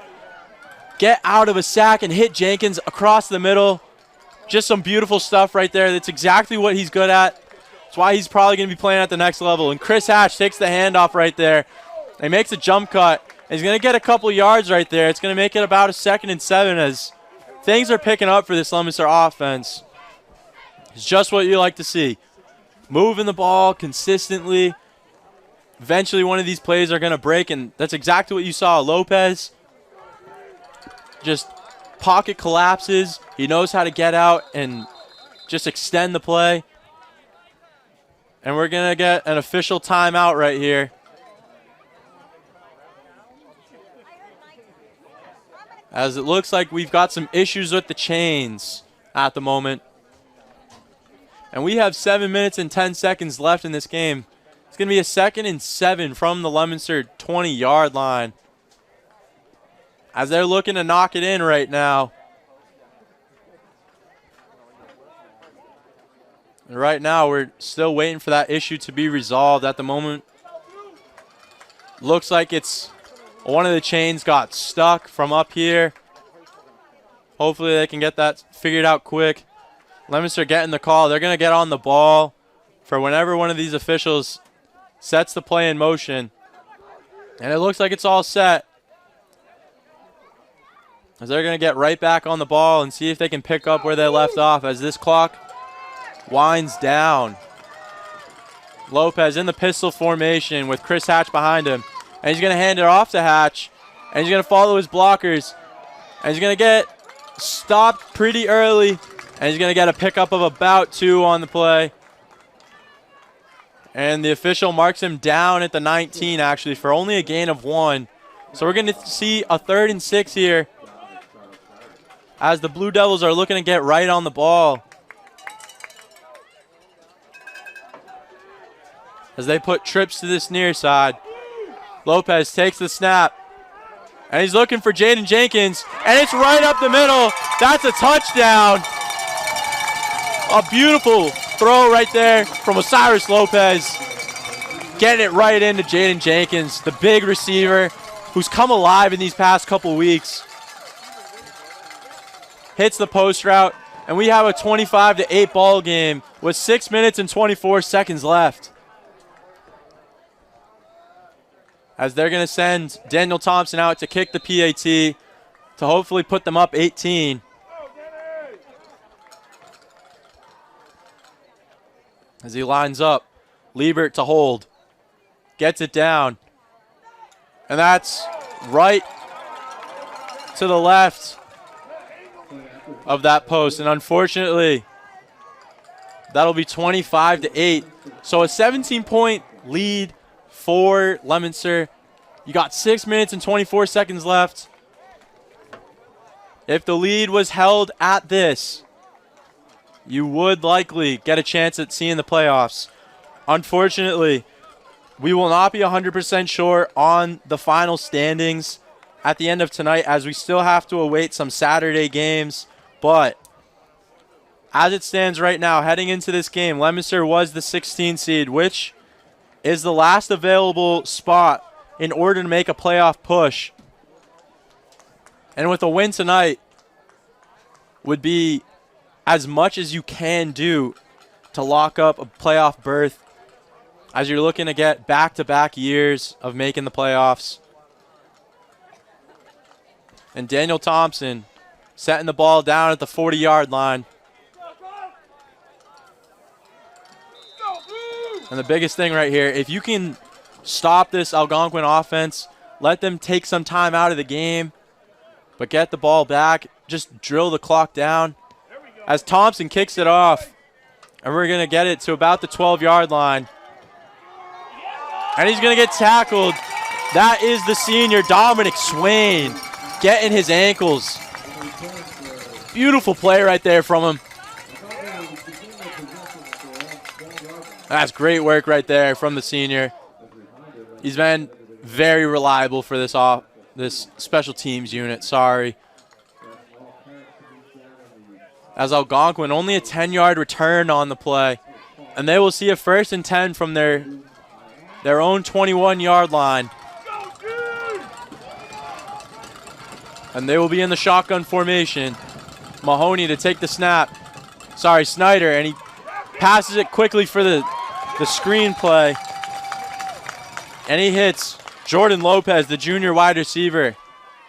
Speaker 2: get out of a sack, and hit Jenkins across the middle. Just some beautiful stuff right there. That's exactly what he's good at. That's why he's probably going to be playing at the next level. And Chris Hatch takes the handoff right there. He makes a jump cut. He's going to get a couple yards right there. It's going to make it about a 2nd and 7 as things are picking up for this Leominster offense. It's just what you like to see. Moving the ball consistently. Eventually one of these plays are going to break, and that's exactly what you saw. Lopez just pocket collapses. He knows how to get out and just extend the play. And we're going to get an official timeout right here. As it looks like we've got some issues with the chains at the moment. And we have 7 minutes and 10 seconds left in this game. It's going to be a 2nd and 7 from the Leominster 20-yard line. As they're looking to knock it in right now. And right now we're still waiting for that issue to be resolved at the moment. Looks like it's one of the chains got stuck from up here. Hopefully they can get that figured out quick. Leominster getting the call. They're going to get on the ball for whenever one of these officials sets the play in motion. And it looks like it's all set. As they're going to get right back on the ball and see if they can pick up where they left off as this clock winds down. Lopez in the pistol formation with Chris Hatch behind him. And he's going to hand it off to Hatch. And he's going to follow his blockers. And he's going to get stopped pretty early. And he's going to get a pickup of about 2 on the play. And the official marks him down at the 19, actually, for only a gain of 1. So we're going to see a 3rd and 6 here. As the Blue Devils are looking to get right on the ball. As they put trips to this near side. Lopez takes the snap. And he's looking for Jaden Jenkins. And it's right up the middle. That's a touchdown. A beautiful throw right there from Osiris Lopez. Getting it right into Jaden Jenkins, the big receiver who's come alive in these past couple weeks. Hits the post route. And we have a 25-8 ball game with 6 minutes and 24 seconds left. As they're going to send Daniel Thompson out to kick the PAT to hopefully put them up 18. As he lines up, Liebert to hold. Gets it down. And that's right to the left of that post. And unfortunately, that'll be 25-8. So a 17-point lead for Leominster. You got 6 minutes and 24 seconds left. If the lead was held at this, you would likely get a chance at seeing the playoffs. Unfortunately, we will not be 100% sure on the final standings at the end of tonight, as we still have to await some Saturday games. But as it stands right now, heading into this game, Leominster was the 16 seed, which is the last available spot in order to make a playoff push. And with a win tonight would be as much as you can do to lock up a playoff berth as you're looking to get back-to-back years of making the playoffs. And Daniel Thompson setting the ball down at the 40-yard line. And the biggest thing right here, if you can stop this Algonquin offense, let them take some time out of the game, but get the ball back, just drill the clock down. As Thompson kicks it off, and we're going to get it to about the 12-yard line. And he's going to get tackled. That is the senior, Dominic Swain, getting his ankles. Beautiful play right there from him. That's great work right there from the senior. He's been very reliable for this special teams unit. Sorry. As Algonquin, only a 10-yard return on the play. And they will see a 1st and 10 from their own 21-yard line. And they will be in the shotgun formation. Mahoney to take the snap. Sorry, Snyder, and he passes it quickly for the screen play. And he hits Jordan Lopez, the junior wide receiver,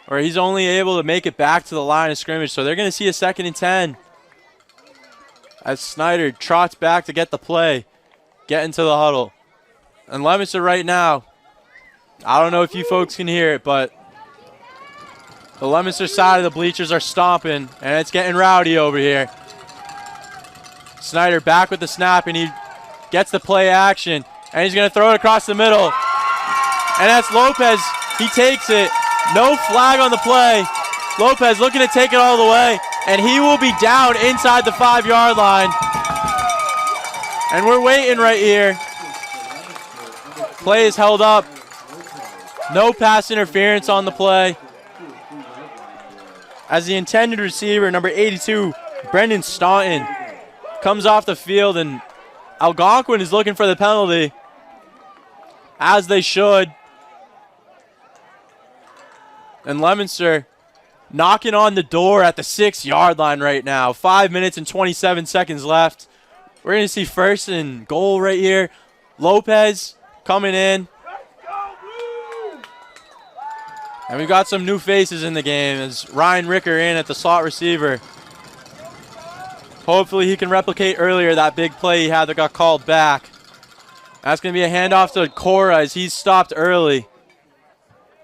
Speaker 2: where he's only able to make it back to the line of scrimmage. So they're going to see a 2nd and 10. As Snyder trots back to get the play, get into the huddle. And Leominster right now, I don't know if you folks can hear it, but the Leominster side of the bleachers are stomping, and it's getting rowdy over here. Snyder back with the snap, and he gets the play action, and he's going to throw it across the middle. And that's Lopez. He takes it. No flag on the play. Lopez looking to take it all the way, and he will be down inside the 5-yard line. And we're waiting right here. Play is held up. No pass interference on the play. As the intended receiver, number 82, Brendan Staunton, comes off the field, and Algonquin is looking for the penalty, as they should. And Leominster knocking on the door at the 6-yard line right now. 5 minutes and 27 seconds left. We're going to see 1st and goal right here. Lopez coming in. And we've got some new faces in the game as Ryan Ricker in at the slot receiver. Hopefully he can replicate earlier that big play he had that got called back. That's going to be a handoff to Cora as he's stopped early.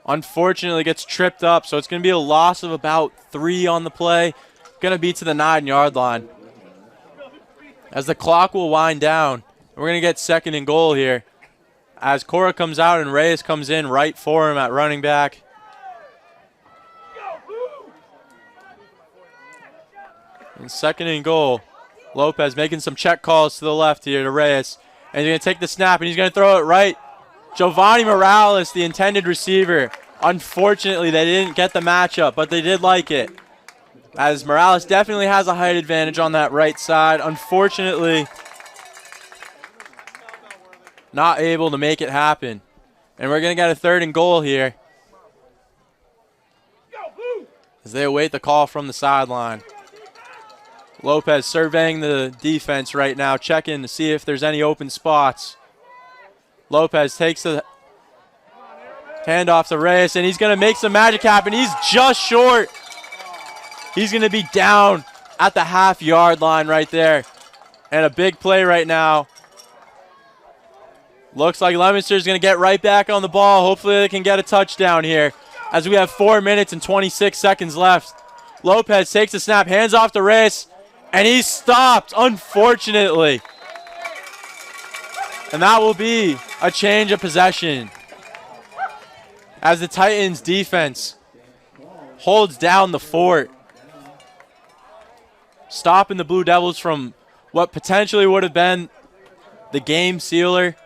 Speaker 2: Unfortunately gets tripped up, so it's going to be a loss of about 3 on the play. Going to be to the 9-yard line. As the clock will wind down, we're going to get 2nd and goal here. As Cora comes out and Reyes comes in right for him at running back. And 2nd and goal. Lopez making some check calls to the left here to Reyes. And he's going to take the snap and he's going to throw it right. Giovanni Morales, the intended receiver. Unfortunately, they didn't get the matchup, but they did like it. As Morales definitely has a height advantage on that right side. Unfortunately, not able to make it happen. And we're going to get a 3rd and goal here as they await the call from the sideline. Lopez surveying the defense right now, checking to see if there's any open spots. Lopez takes the handoff to Reyes, and he's going to make some magic happen. He's just short. He's going to be down at the half-yard line right there. And a big play right now. Looks like Leominster's going to get right back on the ball. Hopefully they can get a touchdown here as we have 4 minutes and 26 seconds left. Lopez takes the snap, hands off to Reyes, and he's stopped, unfortunately. And that will be a change of possession as the Titans defense holds down the fort, stopping the Blue Devils from what potentially would have been the game sealer.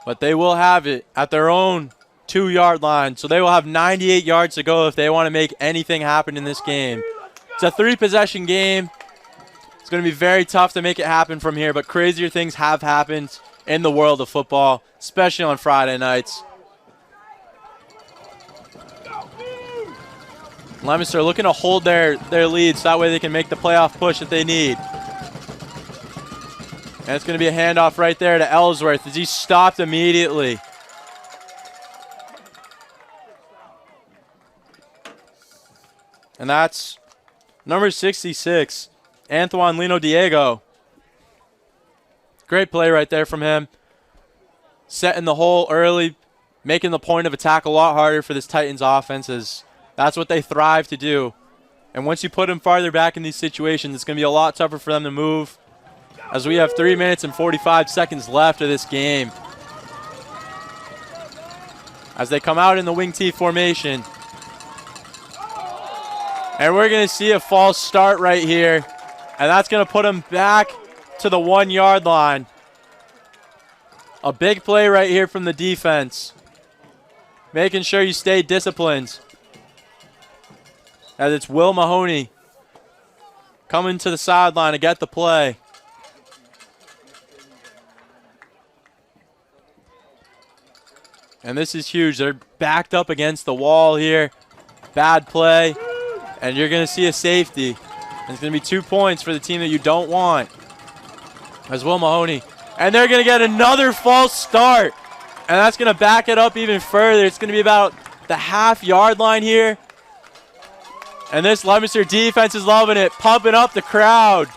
Speaker 2: But they will have it at their own 2-yard line. So they will have 98 yards to go if they want to make anything happen in this game. It's a 3-possession game. It's going to be very tough to make it happen from here, but crazier things have happened in the world of football, especially on Friday nights. Leominster looking to hold their lead so that way they can make the playoff push that they need. And it's going to be a handoff right there to Ellsworth as he's stopped immediately. And that's number 66, Antoine Lino Diego. Great play right there from him. Setting the hole early, making the point of attack a lot harder for this Titans offense, as that's what they thrive to do. And once you put them farther back in these situations, it's going to be a lot tougher for them to move, as we have 3 minutes and 45 seconds left of this game. As they come out in the wing T formation. And we're going to see a false start right here And that's going to put him back to the 1 yard line. A big play right here from the defense. Making sure you stay disciplined. As it's Will Mahoney coming to the sideline to get the play. And this is huge. They're backed up against the wall here. Bad play. And you're going to see a safety. And it's going to be 2 points for the team that you don't want. As Will Mahoney. And they're going to get another false start. And that's going to back it up even further. It's going to be about the half-yard line here. And this Leominster defense is loving it, pumping up the crowd.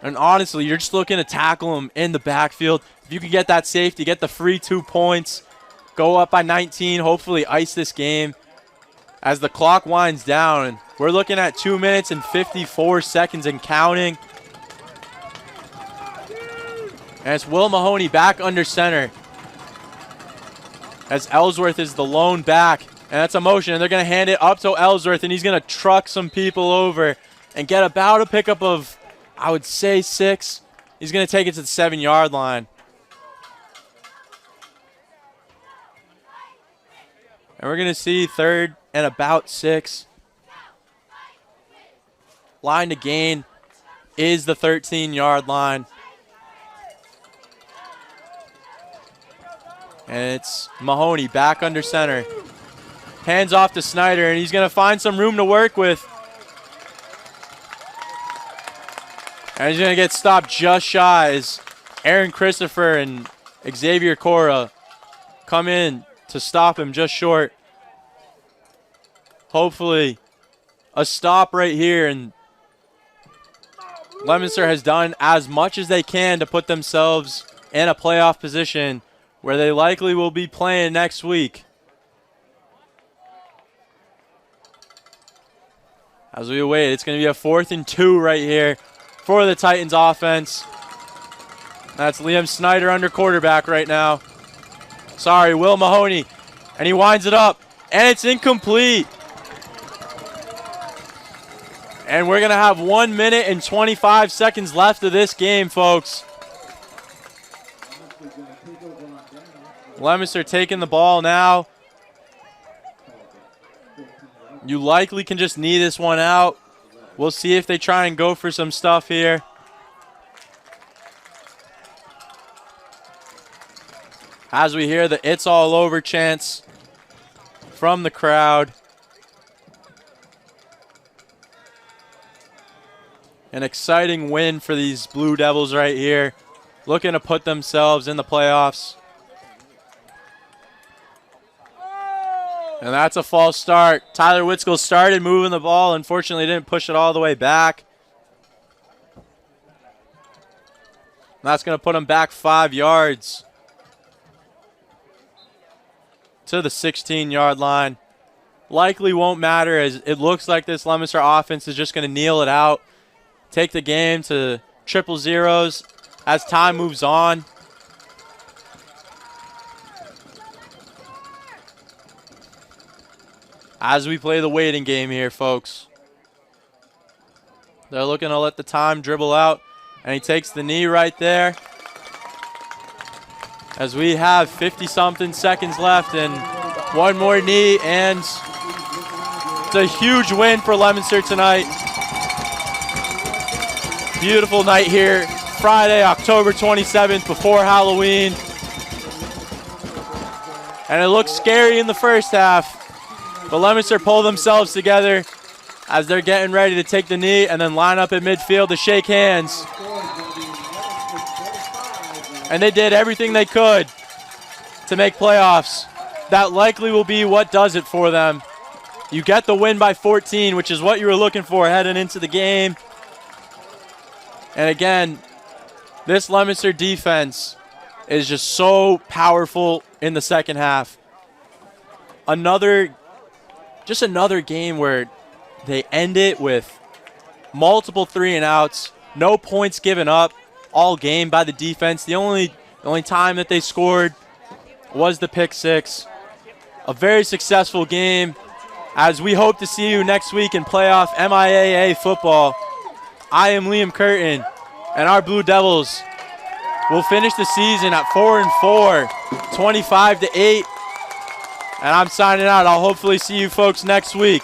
Speaker 2: And honestly, you're just looking to tackle him in the backfield. If you can get that safety, get the free 2 points, go up by 19, hopefully ice this game as the clock winds down. And we're looking at 2 minutes and 54 seconds and counting. And it's Will Mahoney back under center. As Ellsworth is the lone back. And that's a motion. And they're going to hand it up to Ellsworth. And he's going to truck some people over and get about a pickup of, I would say, 6. He's going to take it to the 7 yard line. And we're going to see 3rd and about 6. Line to gain is the 13 yard line. And it's Mahoney back under center. Hands off to Snyder, and he's going to find some room to work with. And he's going to get stopped just shy as Aaron Christopher and Xavier Cora come in to stop him just short. Hopefully a stop right here, and Leominster has done as much as they can to put themselves in a playoff position where they likely will be playing next week. As we await, it's going to be a 4th and 2 right here for the Titans offense. That's Liam Snyder under quarterback right now. Sorry, Will Mahoney. And he winds it up. And it's incomplete. And we're going to have 1 minute and 25 seconds left of this game, folks. Leominster taking the ball now. You likely can just knee this one out. We'll see if they try and go for some stuff here. As we hear the "It's all over" chants from the crowd. An exciting win for these Blue Devils right here. Looking to put themselves in the playoffs. And that's a false start. Tyler Witskill started moving the ball. Unfortunately, didn't push it all the way back. And that's going to put him back 5 yards to the 16 yard line. Likely won't matter, as it looks like this Leominster offense is just going to kneel it out. Take the game to 0-0s as time moves on. As we play the waiting game here, folks. They're looking to let the time dribble out. And he takes the knee right there. As we have 50-something seconds left and one more knee. And it's a huge win for Leominster tonight. Beautiful night here. Friday, October 27th, before Halloween. And it looks scary in the first half. But Leominster pull themselves together as they're getting ready to take the knee and then line up at midfield to shake hands. And they did everything they could to make playoffs. That likely will be what does it for them. You get the win by 14, which is what you were looking for heading into the game. And again, this Leominster defense is just so powerful in the second half. Just another game where they end it with multiple 3-and-outs, no points given up all game by the defense. The only time that they scored was the pick 6. A very successful game as we hope to see you next week in playoff MIAA football. I am Liam Curtin, and our Blue Devils will finish the season at 4-4, 25-8. And I'm signing out. I'll hopefully see you folks next week.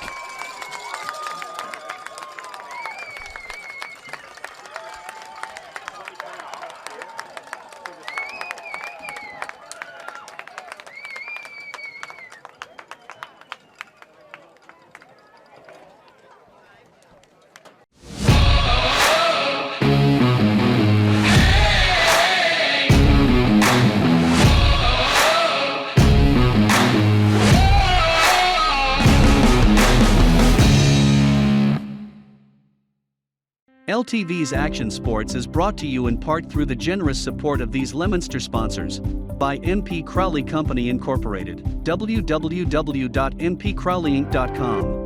Speaker 1: LTV's Action Sports is brought to you in part through the generous support of these Leominster sponsors. By MP Crowley Company Incorporated, www.mpcrowleyinc.com.